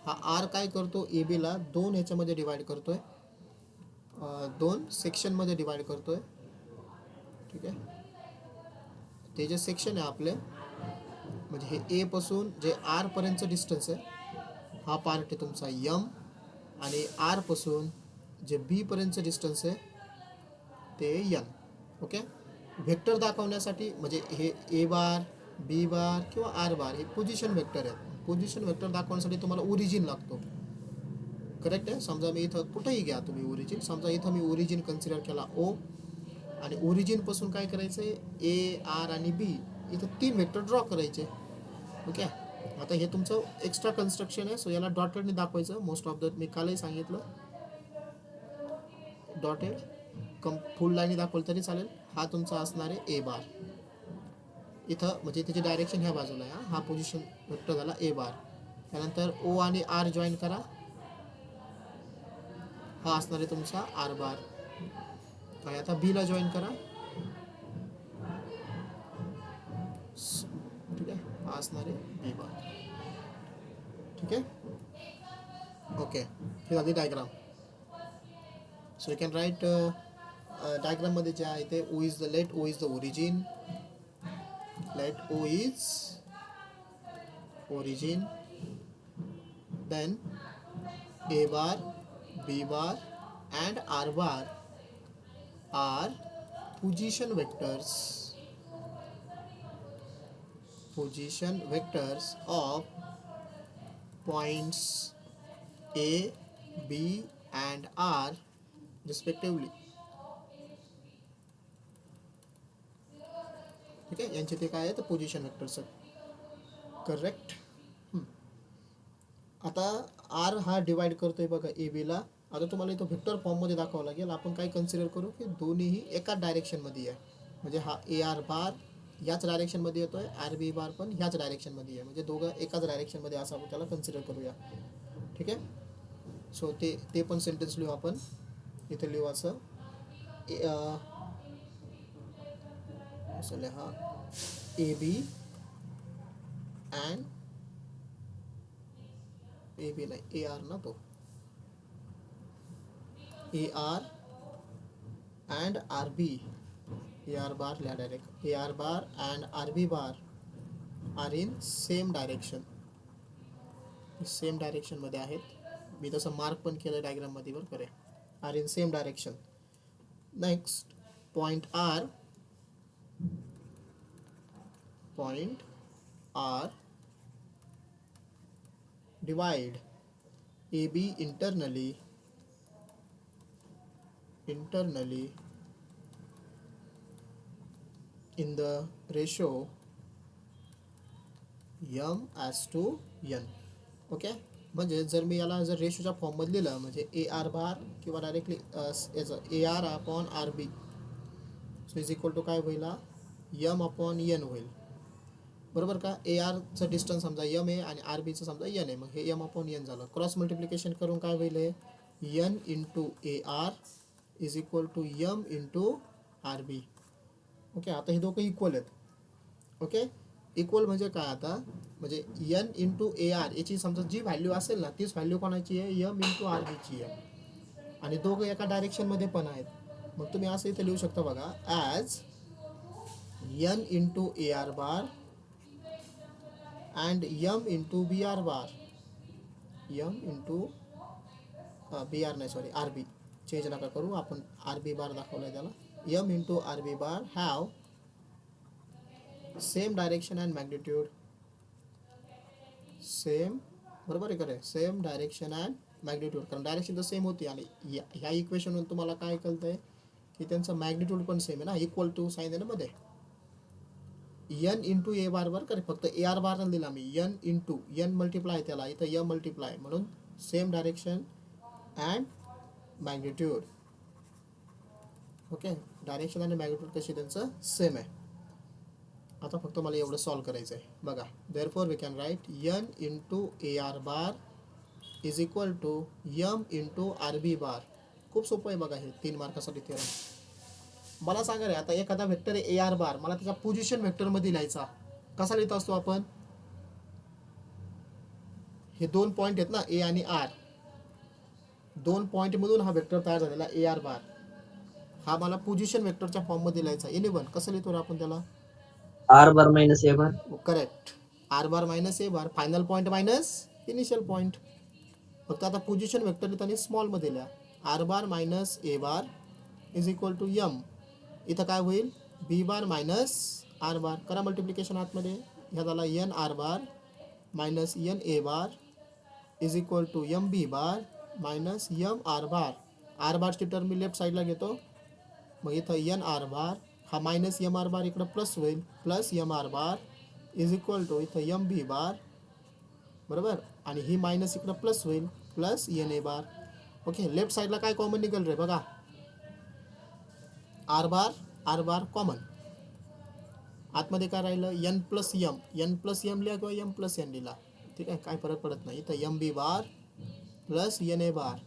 हा आर काय करतो, ए बीला 2 ह्याच्यामध्ये डिवाइड करतोय, 2 सेक्शनमध्ये डिवाइड करतोय. ठीक आहे, ते जे सेक्शन आहे आपले, म्हणजे हे ए पासून जे आर पर्यंतचं डिस्टन्स आहे, हा पार्ट आहे तुमचा यम, आणि आर पासून जे बी पर्यंतचं डिस्टन्स आहे ते यन. ओके, व्हेक्टर दाखवण्यासाठी म्हणजे हे ए बार, बी बार किंवा आर बार हे पोझिशन व्हेक्टर आहे. पोझिशन व्हेक्टर दाखवण्यासाठी तुम्हाला ओरिजिन लागतो. करेक्ट आहे. समजा मी इथं कुठेही घ्या तुम्ही ओरिजिन, समजा इथं मी ओरिजिन कन्सिडर केला ओ, आणि ओरिजिनपासून काय करायचं आहे, ए, आर आणि बी इथं 3 व्हेक्टर ड्रॉ करायचे. ओके, आता हे तुमचं एक्स्ट्रा कन्स्ट्रक्शन आहे. सो याला डॉटेडने दाखवायचं. मोस्ट ऑफ द मी कालही सांगितलं, डॉटेड फुल लाईनी दाखवलं तरी चालेल. हा तुमचा असणार आहे ए बार इथं, म्हणजे त्याची डायरेक्शन ह्या बाजूला आहे. हा पोझिशन व्हेक्टर झाला ए बार. त्यानंतर ओ आणि आर जॉईन करा, हा असणार आहे तुमचा आर बार. आणि आता बीला जॉईन करा. ठीक आहे, हा असणार आहे बी बार. ठीक आहे, ओके, ही झाली diagram. So you can write डायग्राममध्ये जे आहे ते O is the let O is the origin, let O is origin, then a bar, b bar and r bar are position vectors of points a, b and r respectively. ठीक आहे, यांचे ते काय आहे तर पोझिशन व्हेक्टर्स आहेत. Correct. आता R हा डिवाइड करतोय बघा ए बीला. आता तुम्हाला इथं व्हेक्टर फॉर्ममध्ये दाखवावं लागेल. आपण काय कन्सिडर करू की दोन्हीही एकाच डायरेक्शनमध्ये आहे. म्हणजे हा ए आर बार याच डायरेक्शनमध्ये येतोय, आर बी बार पण ह्याच डायरेक्शनमध्ये आहे. म्हणजे दोघं एकाच डायरेक्शनमध्ये असं आपण त्याला कन्सिडर करूया. ठीक आहे, सो ते पण सेंटेन्स लिहू आपण. इथे लिहू असं लिहा A B and A B नाही ए आर ना, तो A R and R B. A R bar लिहा direct. A R bar and R B bar are in same direction. Same डायरेक्शनमध्ये आहेत. मी तसं मार्क पण केलं डायग्राममध्ये बरं करे. Are in same direction. Next point R divide AB internally in the ratio m as to n. Okay, म्हणजे जर मी याला जर रेशोच्या फॉर्ममध्ये लिहिलं म्हणजे ए आर बार किंवा डायरेक्टली याचं A R upon R B, so is equal to काय होईल, यम अपॉन एन होईल, बरोबर का. ए आरचं डिस्टन्स समजा यम आहे आणि आर बीचं समजा एन आहे, मग हे यम अपॉन एन झालं. क्रॉस मल्टिप्लिकेशन करून काय होईल, हे n into A R is equal to m into R B. Okay, आता हे दोघं इक्वल आहेत. ओके, इक्वल म्हणजे काय आता, म्हणजे एन इंटू ए आर याची समजा जी व्हॅल्यू असेल ना तीच व्हॅल्यू कोणाची आहे, यम इंटू आर बीची आहे, आणि दोघं एका डायरेक्शनमध्ये पण आहेत. मग तुम्ही असं इथे लिहू शकता बघा, as n into A R bar and m into B R bar. M into B R नाही, सॉरी, आर बी, चेंज नका करू, आपण आर बी बार दाखवलं आहे त्याला. M into R B bar have same direction and magnitude. Same, बरोबर आहे, करे, सेम डायरेक्शन अँड मॅग्निट्यूड, कारण डायरेक्शन तर सेम होती. आणि ह्या इक्वेशनवरून तुम्हाला काय कळतं आहे की त्यांचं मॅग्निट्यूड पण सेम आहे ना, इक्वल टू साईन आहे ना मध्ये. एन इंटू ए बार बर करे, फक्त ए आर बार दिला मी, एन इंटू एन मल्टिप्लाय त्याला, इथं यम मल्टिप्लाय, म्हणून same direction and magnitude. Okay, direction आणि मॅग्निट्यूड कशी त्यांचं सेम आहे. आता फक्त मला एवढं सॉल्व करायचं आहे बघा. Therefore we can write n into A R bar is equal to m into R B bar. खूप सोपं आहे बघा हे 3 मार्कासाठी थेरम. मला सांगा रे, आता एखादा वेक्टर आहे ए आर बार, मला त्याच्या पोझिशन वेक्टरमध्ये लिहायचा, कसा लिहित असतो आपण, हे 2 पॉईंट आहेत ना ए आणि आर, 2 पॉईंटमधून हा वेक्टर तयार झालेला ए आर बार, हा मला पोझिशन वेक्टरच्या फॉर्ममध्ये लिहायचा. इलेवन कसं लिहितो रे आपण त्याला, R bar minus A bar. Correct, R bar minus A bar, final point minus initial point. फक्त आता पोझिशन वेक्टर लिहिताना स्मॉलमध्ये लिहा, R bar minus A bar is equal to M, इथं काय होईल, बी बार मायनस आर बार. करा मल्टिप्लिकेशन आतमध्ये, ह्या झाला n r bar minus n A bar is equal to M B bar minus m r bar. R बारची term मी left साईडला घेतो, मग इथं एन आर बार, हा मायनस यम आर बार इकडं प्लस होईल, plus m r bar is equal to इथं यम बी बार, बरोबर, आणि ही मायनस इकडं प्लस होईल, plus N A bar. Okay, left साईडला काय कॉमन निघेल रे बघा, आर बार कॉमन, आतमध्ये काय राहिलं, एन प्लस यम लिहा किंवा एम प्लस एन लिहा, ठीक आहे, काय फरक पडत नाही. इथं M B bar plus N A bar.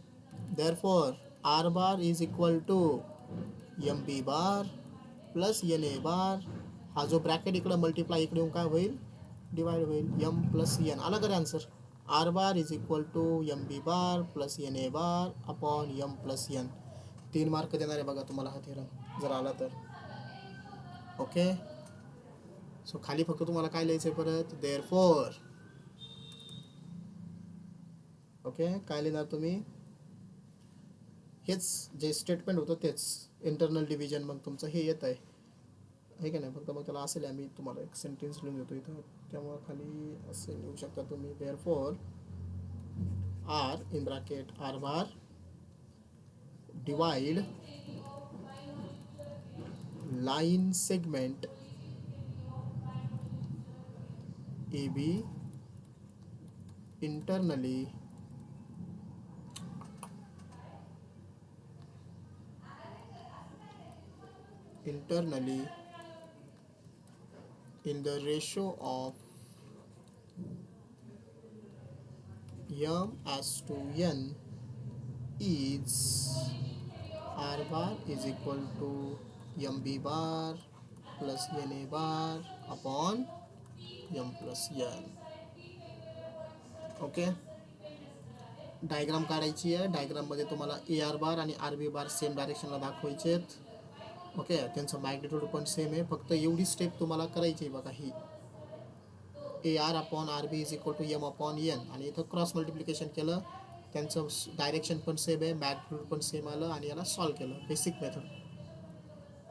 Therefore R bar is equal to M B bar plus N A bar. हा जो ब्रॅकेट इकडं मल्टिप्लाय इकडे येऊन काय होईल, डिवाइड होईल, यम प्लस एन. आला का answer, r bar is equal to M B bar plus N A bar upon m plus n. 3 mark देणार आहे बघा तुम्हाला हा थेरम जर आला तर. ओके, सो खाली फक्त तुम्हाला काय लिहायचं आहे परत, देअरफॉर. ओके, काय लिहिणार तुम्ही, हेच जे स्टेटमेंट होतं तेच, इंटरनल डिव्हिजन, मग तुमचं हे येत आहे का नाही, फक्त मग त्याला असेल, आम्ही तुम्हाला एक सेंटेन्स लिहून देतो इथं, त्यामुळे खाली असे लिहू शकता तुम्ही, therefore r in bracket r bar divide line segment AB internally in the ratio of m as to n is r bar is equal to mb bar plus na bar upon m plus n. Okay, diagram काढायची आहे. डायग्राममध्ये तुम्हाला ए R बार आणि R B बार same डायरेक्शनला दाखवायचे आहेत. Okay, त्यांचं magnitude पण same आहे, फक्त एवढी स्टेप तुम्हाला करायची आहे बघा, ही A R upon R B is equal to M upon N, आणि इथं क्रॉस मल्टिप्लिकेशन केलं, त्यांचं डायरेक्शन पण सेम आहे, मॅग्निट्यूड पण सेम आलं, आणि याला सॉल्व केलं, basic method,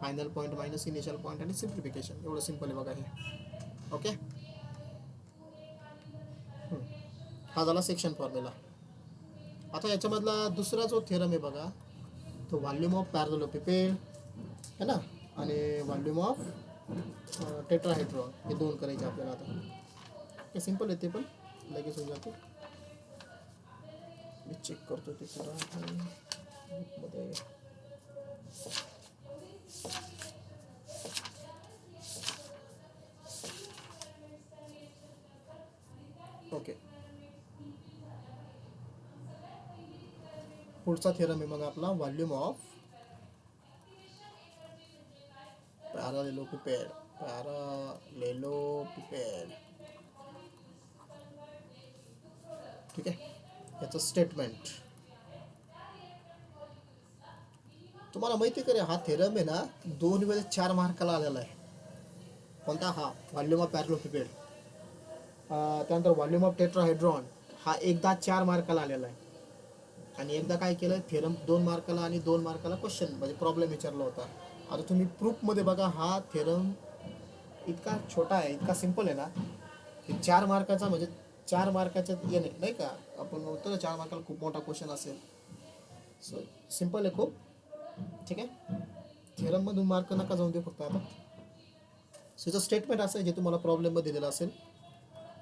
final point minus initial point आणि सिम्प्लिफिकेशन, एवढं सिम्पल आहे बघा हे. ओके, हा झाला सेक्शन फॉर्म्युला. आता याच्यामधला दुसरा जो थेरम आहे बघा, तो व्हॉल्यूम ऑफ पॅरलेलोपिपेड है ना, आणि व्हॉल्यूम ऑफ टेट्राहेड्रॉन, हे 2 करायचे आपल्याला. आता हे सिम्पल आहे, ते पण लगेच होऊन जाते. मी चेक करतो ते मध्ये. पुढचा थेरम आहे मग आपला व्हॉल्यूम ऑफ पॅरालेलोपिपेड. ठीक आहे, याचं स्टेटमेंट तुम्हाला माहिती आहे का रे, हा थेरम आहे ना 2 वेळेस 4 मार्काला आलेला आहे. कोणता? हा व्हॉल्यूम ऑफ पॅरालेलोपिपेड. त्यानंतर व्हॉल्यूम ऑफ टेट्राहेड्रॉन हा एकदा 4 मार्काला आलेला आहे. आणि एकदा काय केलं, थेरम 2 मार्काला आणि 2 मार्काला क्वेश्चन म्हणजे प्रॉब्लेम विचारला होता. आता तुम्ही प्रूफमध्ये बघा, हा थेरम इतका छोटा आहे, इतका सिम्पल आहे ना, की 4 मार्काचा म्हणजे 4 मार्काच्या येणे नाही का, आपण म्हणतो ना 4 मार्काला खूप मोठा क्वेश्चन असेल. सो सिम्पल आहे खूप. ठीक आहे, थेरममधून मार्क नका जाऊन दे फक्त. आता त्याचं स्टेटमेंट असं आहे जे तुम्हाला प्रॉब्लेममध्ये दिलेलं असेल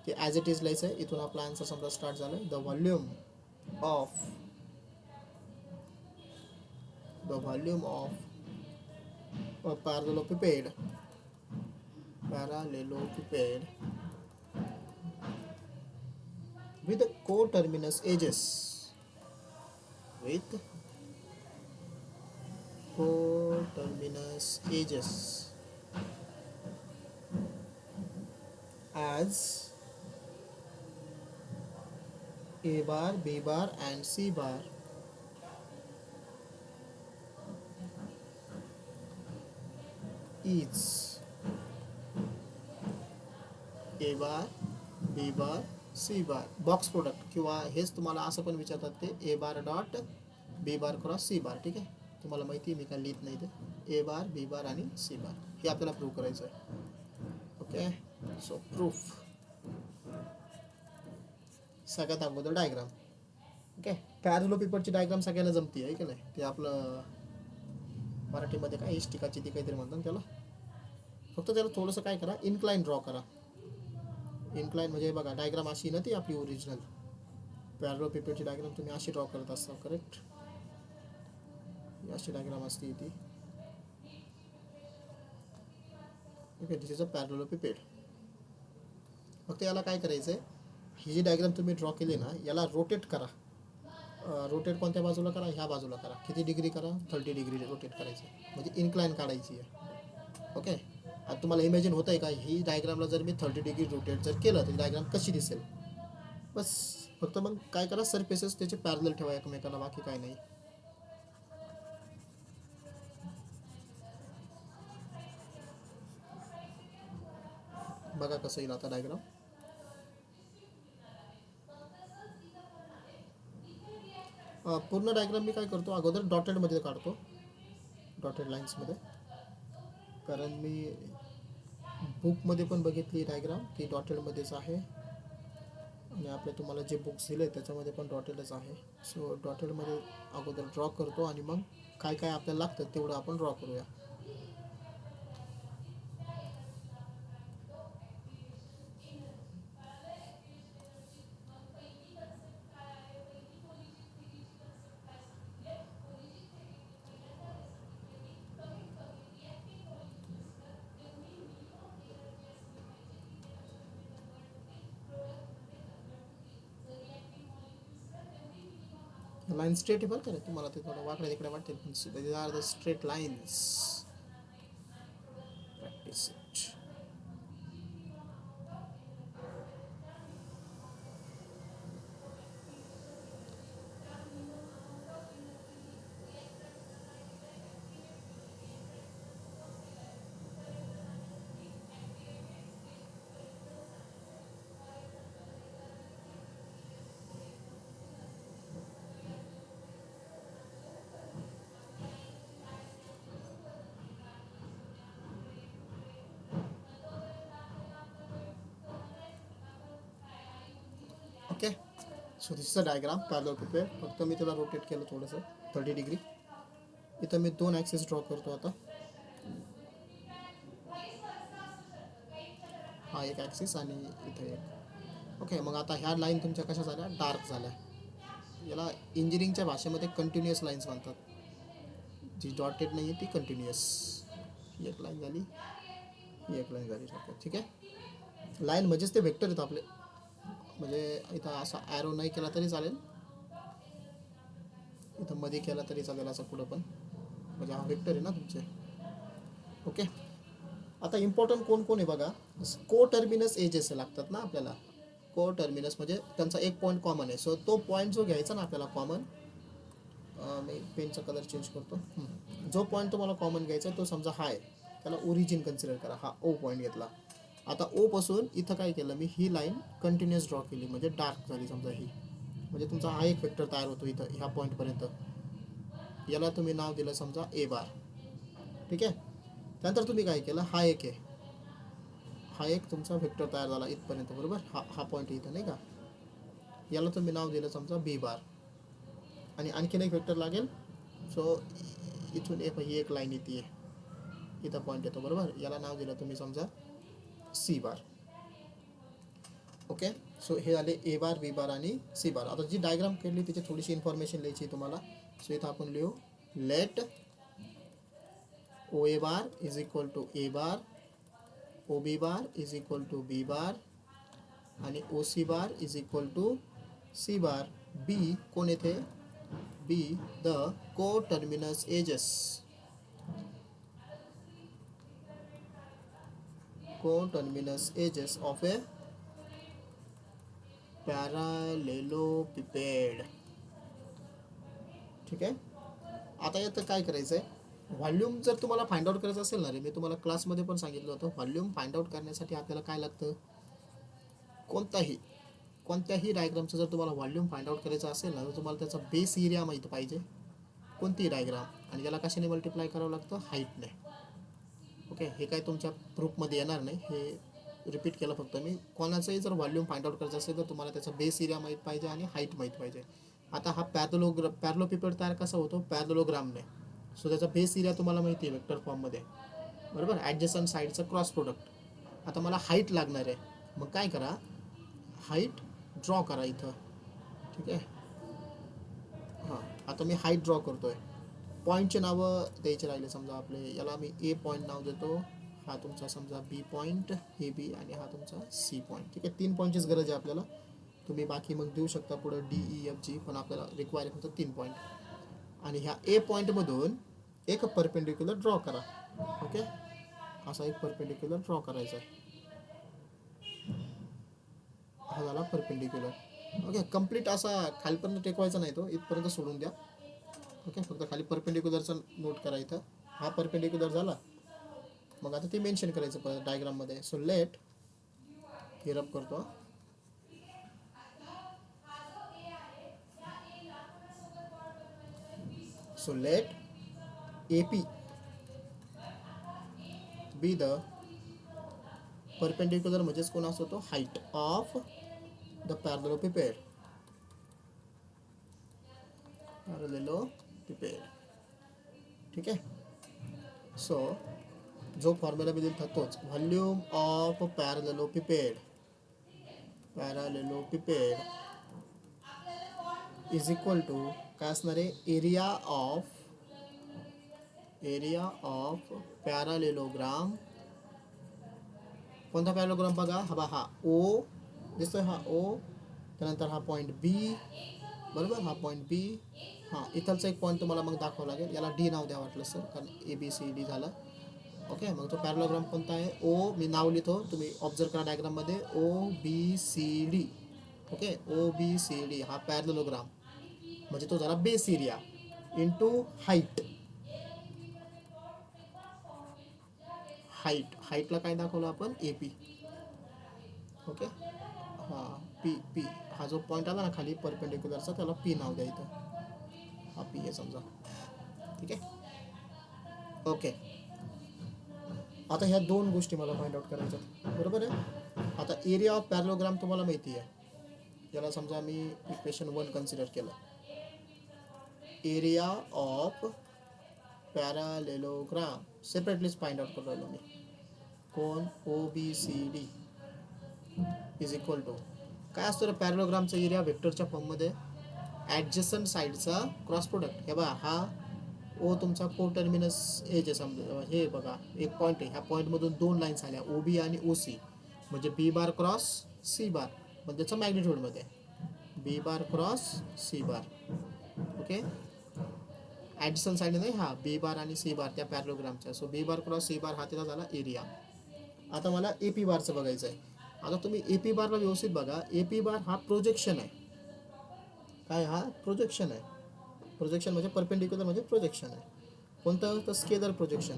ते ॲज इट इज लिहायचं आहे. इथून आपला आन्सर समजा स्टार्ट झालं. The volume of parallelepiped with coterminous edges as A bar, B bar and C bar is A bar, B bar, C bar box product, किंवा हेच तुम्हाला असं पण विचारतात ते A bar dot B bar cross C बार. ठीक आहे, तुम्हाला माहिती आहे मी काय लिहित नाही ते. A बार, B बार आणि C बार हे आपल्याला प्रूव्ह करायचं आहे. ओके, सो प्रूफ सगळ्यात अगोदर डायग्राम. ओके, पॅरालेलोपिपेडची डायग्राम सगळ्यांना जमती आहे की नाही, ते आपलं मराठीमध्ये काय इष्टिकाची ती काहीतरी म्हणतात त्याला. फक्त त्याला थोडंसं काय करा, इन्क्लाइन ड्रॉ करा. इन्क्लाइन म्हणजे बघा डायग्राम अशी ना ती आपली ओरिजिनल पॅरालेलोपिपेडची डायग्राम तुम्ही अशी ड्रॉ करत असता. करेक्ट, अशी डायग्राम असते ती. Okay, this is a parallelepiped. फक्त याला काय करायचं आहे, ही जी डायग्राम तुम्ही ड्रॉ केली ना याला रोटेट करा. रोटेट कोणत्या बाजूला करा, ह्या बाजूला करा. किती डिग्री करा, 30 डिग्री रोटेट करायचं म्हणजे इन्क्लाइन काढायची आहे. ओके, आता तुम्हाला इमॅजिन होतं आहे का, ही डायग्रामला जर मी 30 डिग्री रोटेट जर केलं तर डायग्राम कशी दिसेल. बस फक्त मग काय करा, सरफेसेस त्याचे पॅरलल ठेवा एकमेकांना, बाकी काय नाही. बघा कसं येईल आता डायग्राम. पूर्ण डायग्राम मी काय करतो, अगोदर डॉटेडमध्ये काढतो, डॉटेड लाईन्समध्ये. कारण मी बुकमध्ये पण बघितली डायग्राम ती डॉटेडमध्येच आहे, आणि आपले तुम्हाला जे बुक्स दिले त्याच्यामध्ये पण डॉटेडच आहे. सो डॉटेडमध्ये अगोदर ड्रॉ करतो आणि मग काय काय आपल्याला लागतं तेवढं आपण ड्रॉ करूया. लाईन स्ट्रेट आहे बरं का, तुम्हाला ते थोडं वाकडे तिकडे वाटतील पण these are the straight lines. Practice it. Okay, so this is a diagram parallelepiped. फक्त मी त्याला रोटेट केलं थोडंसं 30 डिग्री. इथं मी 2 ॲक्सिस ड्रॉ करतो आता. हा एक ॲक्सिस आणि इथे एक. ओके, मग आता ह्या लाईन तुमच्या कशा झाल्या, डार्क झाल्या. याला इंजिनिअरिंगच्या भाषेमध्ये कंटिन्युअस लाईन्स म्हणतात. जी डॉटेड नाही आहे ती कंटिन्युअस. ही एक लाईन झाली, ही एक लाईन झाली. ठीक आहे, लाईन म्हणजेच ते वेक्टर आहेत आपले. म्हणजे इथं असा ॲरो नाही केला तरी चालेल. इथं मध्ये केला तरी चालेल असा पुढं पण, म्हणजे हा वेक्टर आहे ना तुमचे. ओके, आता इम्पॉर्टंट कोण कोण आहे बघा. को टर्मिनस एजेस लागतात ना आपल्याला. को टर्मिनस म्हणजे त्यांचा एक पॉईंट कॉमन आहे. सो तो पॉईंट जो घ्यायचा ना आपल्याला कॉमन, मी पेनचा कलर चेंज करतो. जो पॉईंट तुम्हाला कॉमन घ्यायचा तो समजा हा आहे, त्याला ओरिजिन कन्सिडर करा. हा ओ पॉईंट घेतला. आता ओ पासून इथं काय केलं मी, ही लाईन कंटिन्युअस ड्रॉ केली, म्हणजे डार्क झाली समजा ही. म्हणजे तुमचा हा एक वेक्टर तयार होतो इथं ह्या पॉईंटपर्यंत. याला तुम्ही नाव दिलं समजा ए बार. ठीक आहे. त्यानंतर तुम्ही काय केलं, हा एक आहे, हा एक तुमचा वेक्टर तयार झाला इथपर्यंत, बरोबर. हा पॉईंट इथं नाही का, याला तुम्ही नाव दिलं समजा बी बार. आणि आणखीन एक वेक्टर लागेल. सो इथून ही एक लाईन येते, इथं पॉईंट येतो, बरोबर. याला नाव दिलं तुम्ही समजा सी बार. ओके, सो हे झाले ए बार, बी बार आणि सी बार. आता जी डायग्राम केली त्याची थोडीशी इन्फॉर्मेशन लिहायची तुम्हाला. सो इथं आपण लिहू let O A bar is equal to A bar, O B bar is equal to B bar आणि O C bar is equal to C bar. Be कोण येते, be the co terminus edges, co-terminus edges of a parallelepiped. ठीक आहे. आता यात काय करायचं आहे, व्हॉल्यूम जर तुम्हाला फाइंड आउट करायचं असेल ना रे, मी तुम्हाला क्लासमध्ये पण सांगितलं होतं, व्हॉल्यूम फाइंड आउट करण्यासाठी आपल्याला काय लागतं, कोणत्याही डायग्रामचं जर तुम्हाला व्हॉल्यूम फाइंड आउट करायचं असेल ना, तर तुम्हाला त्याचा बेस एरिया माहीत पाहिजे, कोणतीही डायग्राम, आणि त्याला कशाने मल्टिप्लाय करावं लागतं, हाईटने. ओके, हे काय तुमच्या प्रूफमध्ये येणार नाही, हे रिपीट केलं फक्त मी. कोणाचंही जर व्हॉल्यूम फाइंड आउट करायचं असेल तर तुम्हाला त्याचा बेस एरिया माहीत पाहिजे आणि हाईट माहीत पाहिजे. आता हा पॅरलोपिपेड तयार कसा होतो, पॅरलोग्रामने. सो त्याचा बेस एरिया तुम्हाला माहिती आहे वेक्टर फॉर्ममध्ये, बरोबर. ॲडजस्टंट साईडचं क्रॉस प्रोडक्ट. आता मला हाईट लागणार आहे, मग काय करा, हाईट ड्रॉ करा इथं. ठीक आहे. हां, आता मी हाईट ड्रॉ करतो आहे. पॉईंटचे नावं द्यायचे राहिले समजा आपले. याला मी ए पॉईंट नाव देतो, हा तुमचा समजा बी पॉईंट, हे बी, आणि हा तुमचा सी पॉईंट. ठीक आहे. 3 पॉईंटचीच गरज आहे आपल्याला. तुम्ही बाकी मग देऊ शकता पुढं डी ई एफ जी, पण आपल्याला रिक्वायर फक्त 3 पॉईंट. आणि ह्या ए पॉईंटमधून एक परपेंडिक्युलर ड्रॉ करा. ओके, असा एक परपेंडिक्युलर ड्रॉ करायचा आहे. हा झाला परपेंडिक्युलर. ओके, कंप्लीट असा खालीपर्यंत टेकवायचा नाही, तो इथपर्यंत सोडून द्या. ओके, फक्त खाली परपेंडिक्युलरचा नोट करा इथं. हा परपेंडिक्युलर झाला, मग आता ते मेन्शन करायचं डायग्राममध्ये. सो लेट, हे रब करतो, so let A P be the perpendicular, म्हणजेच कोण असतो तो, हाईट ऑफ द पॅरलेलोपिपेड. ठीक आहे. सो जो फॉर्म्युला मी दिला तोच, volume of parallelepiped is equal to काय असणार आहे, एरिया ऑफ पॅरालेलोग्राम. कोणता पॅरलोग्राम बघा, हा ओ दिसतोय, हा ओ, त्यानंतर हा पॉईंट बी, बरोबर, हा पॉईंट बी. हां, इथलचा एक पॉईंट तुम्हाला मग दाखवावं लागेल, याला डी नाव द्या वाटलं सर, कारण ए बी सी डी झालं. ओके, मग तो पॅरलोग्राम कोणता आहे, ओ, मी नाव लिहितो, तुम्ही ऑब्झर्व करा डायग्राममध्ये, O B C D. Okay, O B C D हा पॅरलोग्राम, म्हणजे तो झाला बेस एरिया इंटू हाईटला काय दाखवलं आपण, ए पी. ओके, हां, पी हा जो पॉईंट आला ना खाली परपेंडिक्युलरचा, त्याला पी नाव द्या इथं. हा पी आहे समजा. ठीक आहे. ओके, आता ह्या 2 गोष्टी मला फाइंड आउट करायच्या, बरोबर आहे. आता एरिया ऑफ पॅरलोग्राम तुम्हाला माहिती आहे, याला समजा मी इक्वेशन 1 कन्सिडर केलं. एरिया ऑफ पॅरालेलोग्राम सेपरेटलीच फाइंड आउट करू राहिलो मी. कोण, O B C D is equal to काय असतो रे, पॅरलोग्रामचा एरिया वेक्टरच्या फॉर्ममध्ये ॲडजस्टंट साईडचा क्रॉस प्रोडक्ट. हे बघा, हा ओ तुमचा को टर्मिनस एज आहे समजा. हे बघा, एक पॉईंट आहे, ह्या पॉईंटमधून 2 लाईन्स आल्या, ओ बी आणि ओ सी, म्हणजे बी बार क्रॉस सी बार, म्हणजे त्याचं मॅग्निट्यूडमध्ये B bar cross C bar. Okay, addition side नाही हा बी बार आणि सी बार त्या पॅरलोग्रामच्या. So B bar cross C bar हा त्याचा झाला एरिया. आता मला ए पी बारचं बघायचं आहे. आता तुम्ही ए पी बारला व्यवस्थित बघा. ए पी बार हा प्रोजेक्शन आहे. काय हा प्रोजेक्शन आहे. प्रोजेक्शन म्हणजे परपेंडिक्युलर म्हणजे प्रोजेक्शन आहे. कोणतं तर स्केलर प्रोजेक्शन.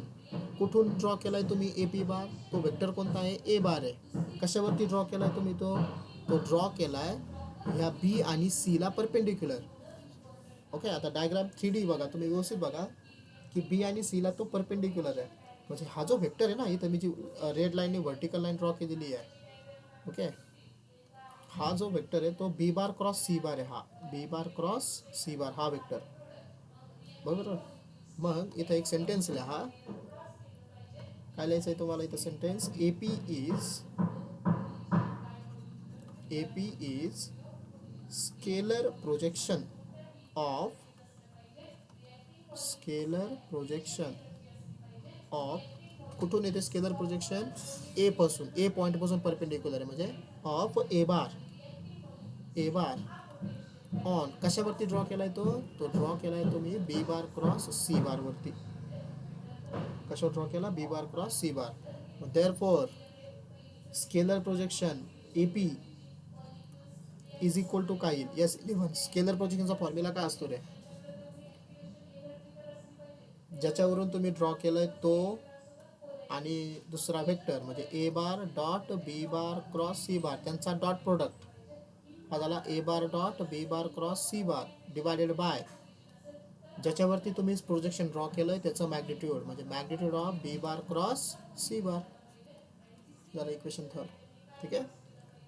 कुठून ड्रॉ केला आहे तुम्ही ए पी बार? तो वेक्टर कोणता आहे? ए बार आहे. कशावरती ड्रॉ केला आहे तुम्ही तो ड्रॉ केला आहे ह्या बी आणि सीला परपेंडिक्युलर. ओके. आता डायग्राम 3D बघा तुम्ही व्यवस्थित बघा की बी आणि सीला तो परपेंडिक्युलर आहे. म्हणजे हा जो वेक्टर आहे ना इथं मी जी रेड लाईनने व्हर्टिकल लाईन ड्रॉ केलेली आहे. ओके. हा जो वेक्टर आहे तो बी बार क्रॉस सी बार आहे. हा B bar cross C bar हा वेक्टर बरोबर. मग इथं एक सेंटेन्स लिहा. काय लिहायचं आहे तुम्हाला इथं sentence? A P is scalar projection of कुठून येते स्केलर प्रोजेक्शन? ए पासून, ए पॉईंट पासून परपेंडिक्युलर आहे म्हणजे ऑफ ए बार ऑन कशावरती ड्रॉ केलाय तो ड्रॉ केलाय तुम्ही बी बार क्रॉस सी बार वरती. कशावर ड्रॉ केला? B bar cross C bar. Therefore scalar projection A P is equal to काय येईल? यस 11. स्केलर प्रोजेक्शनचा फॉर्म्युला काय असतो रे? ज्याच्यावरून तुम्ही ड्रॉ केलंय तो आणि दुसरा वेक्टर म्हणजे A bar dot B bar cross C bar त्यांचा डॉट प्रोडक्ट हा झाला A bar dot B bar cross C bar divided by ज्याच्यावरती तुम्ही प्रोजेक्शन ड्रॉ केलंय त्याचं मॅग्निट्यूड म्हणजे magnitude of B bar cross C bar. झालं इक्वेशन 3. ठीक आहे.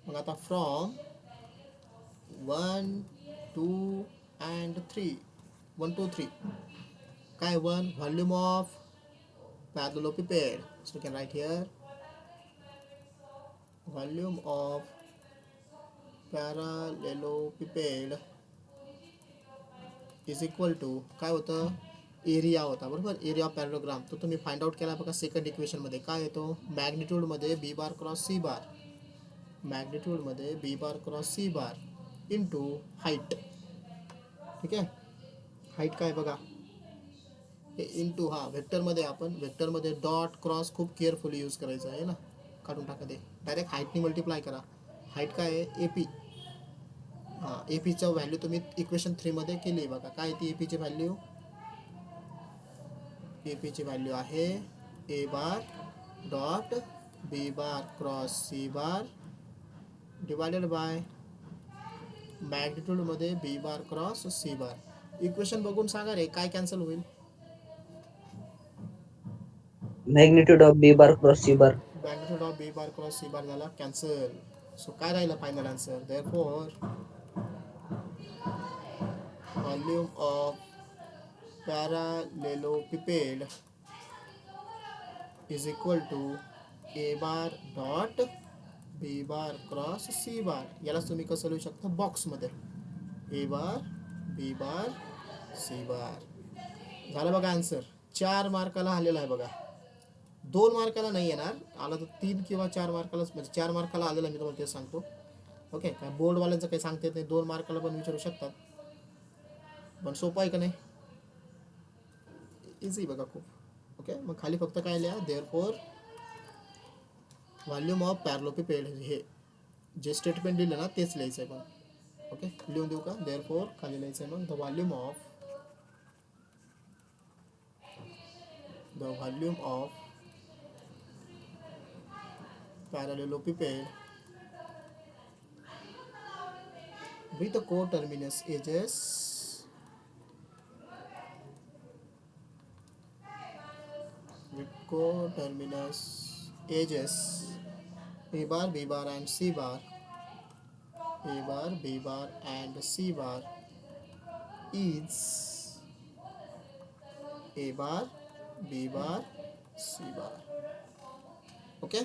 मग आता फ्रॉम 1 2 and 3 1 2 3 काय 1 volume of parallelepiped. So you can write here volume of parallelepiped is equal to काय होतं? एरिया होता बरोबर. एरिया ऑफ पॅरलोग्राम तो तुम्ही फाइंड आउट केला बघा सेकंड इक्वेशन मध्ये. काय येतो? मॅग्निट्यूड मध्ये बी bar cross C bar, magnitude मध्ये बी bar cross C bar into height. ठीक आहे. हाईट काय बघा हे इंटू हा वेक्टरमध्ये आपण वेक्टरमध्ये डॉट क्रॉस खूप केअरफुली यूज करायचं आहे ना. काढून टाका ते डायरेक्ट हाईटनी मल्टिप्लाय करा. हाईट काय आहे? A P. हां ए पीचं व्हॅल्यू तुम्ही इक्वेशन 3 मध्ये केली बघा. काय ती ए पीची व्हॅल्यू? ए पीची व्हॅल्यू आहे ए bar dot B bar cross C bar divided by मॅग्निट्यूडमध्ये B bar cross C bar. Equation बघून सांगा रे काय कॅन्सल होईल? Magnitude of B bar cross C bar. Magnitude of B bar cross C bar झाला cancel. So काय राहिलं final answer? Therefore volume of parallelepiped is equal to a bar dot b bar cross c bar. यालाच तुम्ही कसं लिहू शकता? बॉक्समध्ये ए bar B bar C bar. झालं बघा आन्सर. 4 मार्काला आलेला आहे बघा. 2 मार्काला नाही येणार. आला तर 3 किंवा 4 मार्कालाच म्हणजे 4 मार्काला आलेला मी तुम्हाला तेच सांगतो. ओके. काय बोर्डवाल्यांचं काही सांगता येत नाही. 2 मार्काला पण विचारू शकतात. पण सोपं आहे का नाही? इझी बघा खूप. ओके. मग खाली फक्त काय लिहा? देअरफॉर व्हॉल्यूम ऑफ पॅरलोपिपेड हे जे स्टेटमेंट दिलं ना तेच लिहायचं आहे मग. ओके. लिहून देऊ का? देअरफॉर खाली लिहायचं आहे मग the volume of parallelepiped with the coterminous edges a bar b bar and c bar a bar b bar and c bar is a bar b bar c bar. Okay.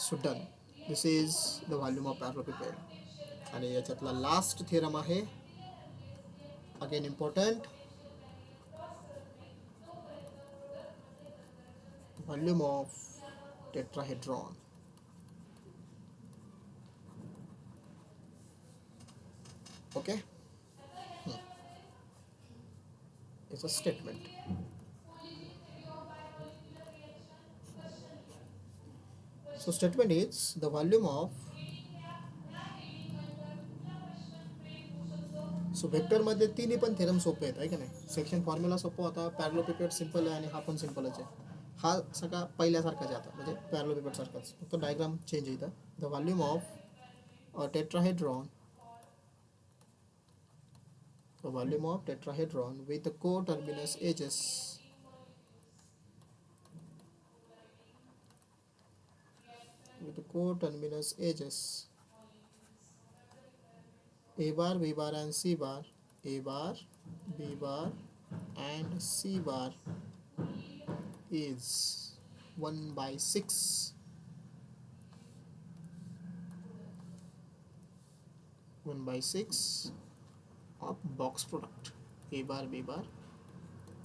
So done. This is the volume of parallelepiped. आणि याच्यातला last theorem आहे again important. Volume of tetrahedron. Okay. याचं statement. So statement is the volume of, so व्हेक्टरमध्ये तिन्ही पण theorem सोपे आहेत आहे का नाही. सेक्शन फॉर्म्युला सोपं होता, पॅरलोपिपेड सिम्पल आहे आणि हा पण सिम्पलच आहे. हा सगळा पहिल्यासारखाच आहे आता, म्हणजे पॅरलोपिपेड सारखाच, फक्त डायग्राम चेंज आहे इथं. The volume of tetrahedron, the volume of tetrahedron with the coterminous edges a bar, b bar and c bar, a bar, b bar and c bar is 1/6 of box product a bar, b bar,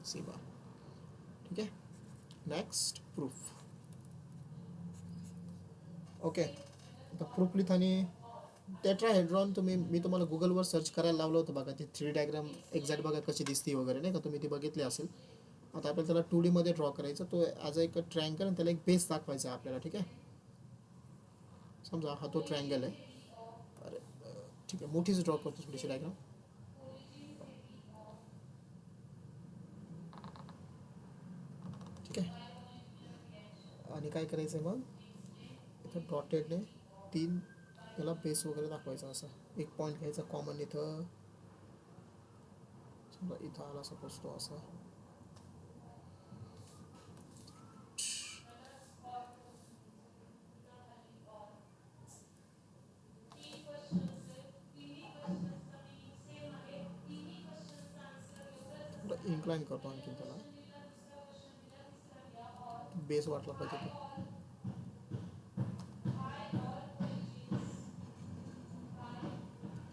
c bar. ठीक आहे. Next proof. Okay, आता proof लिहिताना tetrahedron मी तुम्हाला गुगलवर search करायला लावलं होतं बघा, ते 3D डायग्राम एक्झॅक्ट बघा कशी दिसते वगैरे नाही का, तुम्ही ती बघितली असेल. आता आपल्याला त्याला 2D मध्ये ड्रॉ करायचं, तो ॲज एक ट्रायंगल आणि त्याला एक बेस दाखवायचा आपल्याला. ठीक आहे, समजा हा तो ट्रायंगल आहे. अरे ठीक आहे, मोठीच ड्रॉ करतो थोडीशी डायग्राम. ठीक आहे, आणि काय करायचं आहे मग, इथं डॉटेडने 3 याला बेस वगैरे दाखवायचा. असा एक पॉईंट घ्यायचा कॉमन इथं, समजा इथं आला सपोज तो असा. इन्क्लाइन करतो आणखी त्याला, बेस वाटला पाहिजे तो.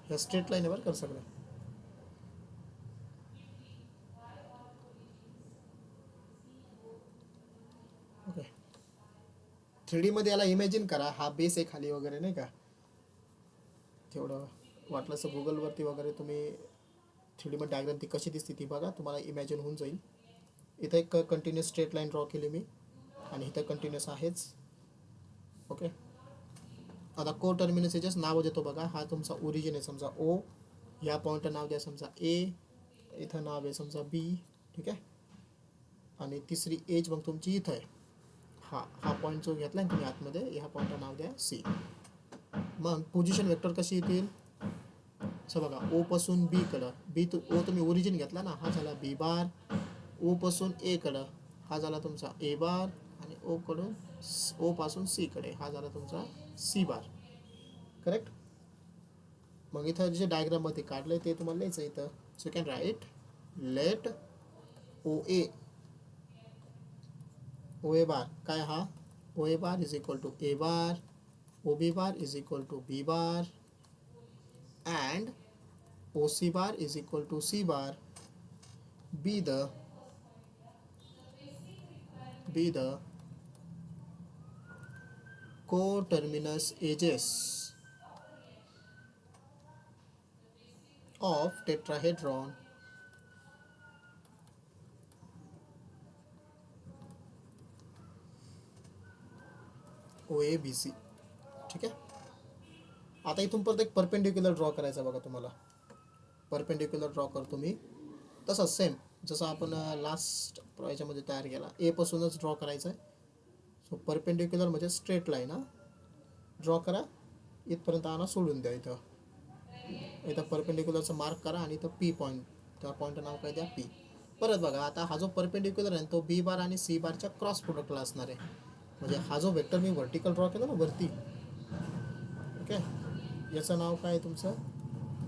ह्या स्ट्रेट लाईन वर कर सगळं. ओके, 3D मध्ये याला इमॅजिन करा, हा बेस आहे खाली वगैरे नाही का. तेवढं वाटलं असं गुगलवरती वगैरे तुम्ही 3D मध्ये डायग्राम ती कशी दिसते ती बघा, तुम्हाला इमॅजिन होऊन जाईल. इथं एक कंटिन्युअस स्ट्रेट लाईन ड्रॉ केली मी, आणि इथं कंटिन्युअस आहेच. ओके, आता को टर्मिनस याच्याच नाव देतो बघा. हा तुमचा ओरिजिन आहे, समजा ओ, ह्या पॉईंटला नाव द्या समजा ए, इथं नाव आहे समजा बी. ठीक आहे, आणि तिसरी एज मग तुमची इथं आहे. हा पॉईंट जो घेतला ना तुम्ही आतमध्ये, ह्या पॉईंटला नाव द्या सी. मग पोझिशन वेक्टर कशी येतील, असं बघा, ओ पासून बी कडं, बी तो ओ तुम्ही ओरिजिन घेतला ना, हा झाला बी बार. ओ पासून ए कडं हा झाला तुमचा ए बार, आणि ओ कडून ओ पासून सी कडे हा झाला तुमचा सी बार. करेक्ट. मग इथं जे डायग्राम मध्ये काढलंय ते तुम्हाला लिहायचं इथं. So can write let O A bar काय, हा O A bar is equal to A bar, O B bar is equal to B bar, and OC bar is equal to C bar be the coterminous edges of tetrahedron OABC. ठीक आहे, आता इथून परत एक perpendicular draw करायचा बघा तुम्हाला. Perpendicular draw करतो मी तसंच सेम जसं आपण लास्ट याच्यामध्ये तयार केला, ए पासूनच ड्रॉ करायचं आहे. सो परपेंडिक्युलर म्हणजे स्ट्रेट लाईन हा ड्रॉ करा, इथपर्यंत आणा, सोडून द्या. इथं परपेंडिक्युलरचं मार्क करा, आणि इथं पी पॉईंट, त्या पॉईंटचं नाव काय द्या पी. परत बघा, आता हा जो परपेंडिक्युलर आहे तो बी बार आणि सी बारच्या क्रॉस प्रोडक्टला असणार आहे. म्हणजे हा जो वेक्टर मी व्हर्टिकल ड्रॉ केला ना वरती, ओके, याचं नाव काय आहे तुमचं,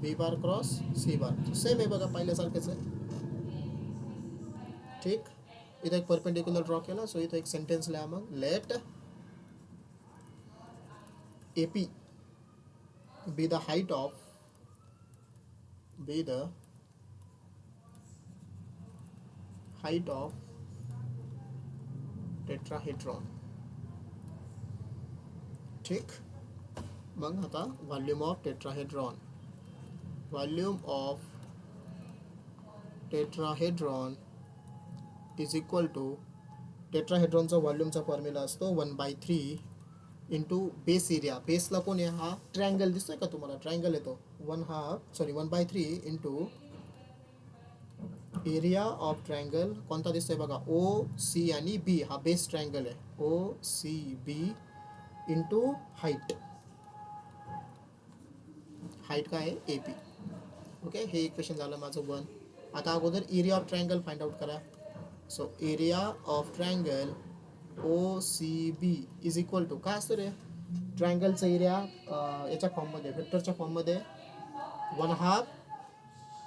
बी बार क्रॉस सी बार. सेम आहे बघा, पहिल्यासारखंच आहे. ठीक, इथं एक परपेंडिक्युलर ड्रॉ केला. सो इथं एक सेंटेन्स लिहा मग, let A P be the height of tetrahedron. ठीक, मग आता volume of tetrahedron tetrahedron is equal to टेट्राहेड्रॉनचा व्हॉल्यूमचा फॉर्म्युला असतो 1/3 इंटू बेस एरिया. बेसला कोण आहे? हा ट्रायंगल दिसतोय का तुम्हाला? ट्रायंगल येतो 1/3 इंटू एरिया ऑफ ट्रायंगल कोणता दिसतोय बघा, ओ सी आणि बी. हा बेस ट्रायंगल आहे, O C B into height. Height काय आहे? A P. ओके, हे इक्वेशन झालं माझं 1. आता अगोदर area of triangle find out करा. So area of triangle O C B is equal to काय असतं रे? ट्रायंगलचा एरिया याच्या फॉर्ममध्ये, वेक्टरच्या फॉर्ममध्ये 1/2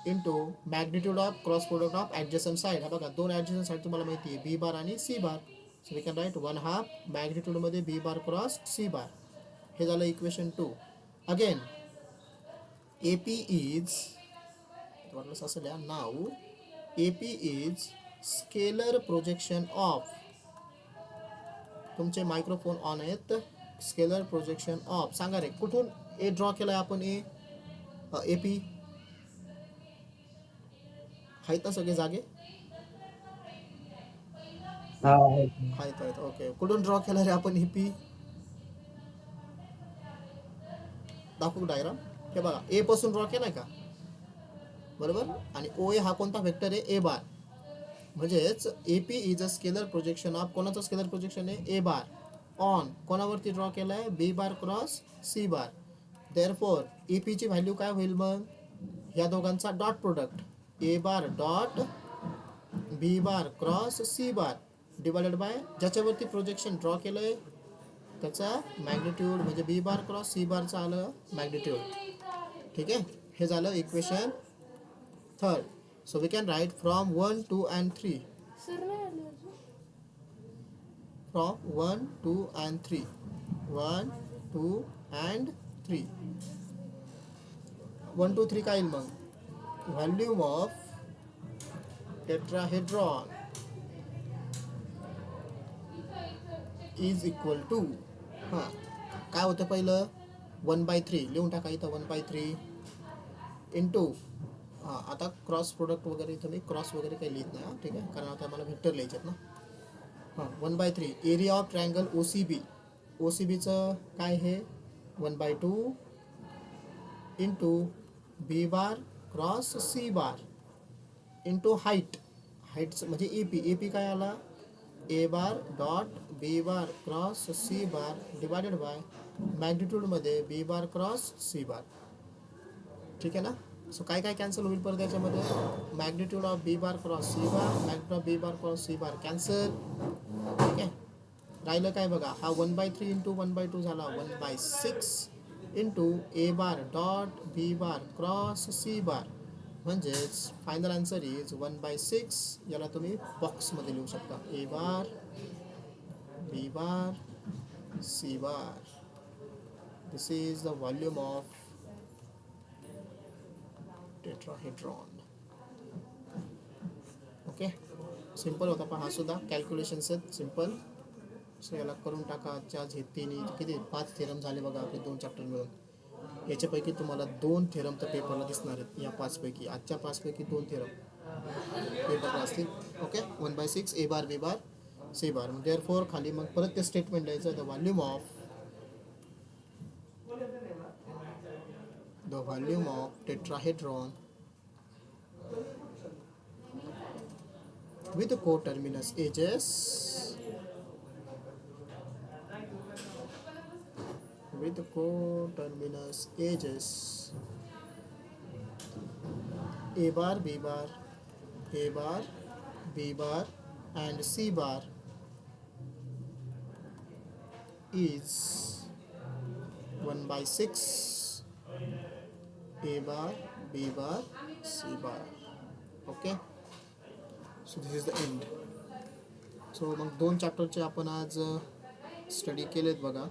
into magnitude of cross product of adjacent side. हा बघा, दोन ॲडजस्टंट साईड तुम्हाला माहिती आहे, बी बार आणि C bar. So we can write 1/2 मॅग्निट्यूडमध्ये B bar cross C bar. हे झालं equation 2. Again A P is वाटलंच असं लिहा नाव, A P is scalar projection of, तुमचे मायक्रोफोन ऑन आहेत, स्केलर प्रोजेक्शन ऑफ. सांगा रे, कुठून ए ड्रॉ केलाय आपण? ए पी आहेत ना सगळे जागे? हा आहेत. ओके, कुठून ड्रॉ केला रे आपण? ए पी दाखवू डायग्राम. हे बघा, ए पासून ड्रॉ केलाय का? बरोबर. आणि ओ ए हा कोणता वेक्टर आहे? ए बार. म्हणजेच A P is a scalar projection of, कोणाचं स्केलर प्रोजेक्शन आहे? ए बार ऑन कोणावरती ड्रॉ केला आहे? बी bar cross C bar. Therefore A पीची व्हॅल्यू काय होईल मग? ह्या दोघांचा dot product, a bar dot B bar cross C bar divided by ज्याच्यावरती प्रोजेक्शन ड्रॉ केलं आहे त्याचा मॅग्निट्यूड, म्हणजे बी बार क्रॉस सी बारचं आलं मॅग्निट्यूड. ठीक आहे, हे झालं equation 3rd. So we can write from 1, 2 and 3. From 1, 2 and 3. 1, 2 and 3. 1, 2, 3 काय येईल मग? Volume of tetrahedron is equal to, हां काय होतं पहिलं? 1/3 लिहून टाका इथं, 1/3 इंटू, हां आता क्रॉस प्रोडक्ट वगैरे इथं मी क्रॉस वगैरे काही लिहित नाही. ठीक आहे, कारण आता मला व्हेक्टर लिहायचे आहेत ना. हां 1/3 area of triangle O C B. O C बीचं काय हे? 1/2 into B bar cross C bar into height. हाईटचं म्हणजे ए पी. ए पी काय आला? A bar dot B bar cross C bar divided by मॅग्निट्यूडमध्ये B bar cross C bar. ठीक आहे ना. सो काय काय कॅन्सल होईल परत याच्यामध्ये? Magnitude of B bar cross C bar, magnitude of B bar cross C bar cancel. ठीक आहे, राहिलं काय बघा, हा 1/3 इंटू 1/2 झाला 1/6 into A bar dot B bar cross C bar. म्हणजेच फायनल आन्सर इज 1/6. याला तुम्ही बॉक्समध्ये लिहू शकता, A bar B bar C bar. This is the volume of tetrahedron. Okay, simple होता पण हा सुद्धा कॅल्क्युलेशन्स आहेत सिम्पल. सो याला करून टाका. आजच्या आज हे किती 5 थेरम झाले बघा आपले 2 चॅप्टर मिळून. याच्यापैकी तुम्हाला 2 थेरम तर पेपरला दिसणार आहेत. या 5 पैकी, आजच्या 5 पैकी 2 थेरम पेपरला असतील. ओके, 1/6 ए bar B bar C bar. Therefore खाली मग परत ते स्टेटमेंट लिहायचं, the volume of tetrahedron with coterminous edges A bar B bar and C bar is 1/6 A bar B bar C bar. Okay, so this is the end. So मग 2 चॅप्टरचे आपण आज study केलेत बघा.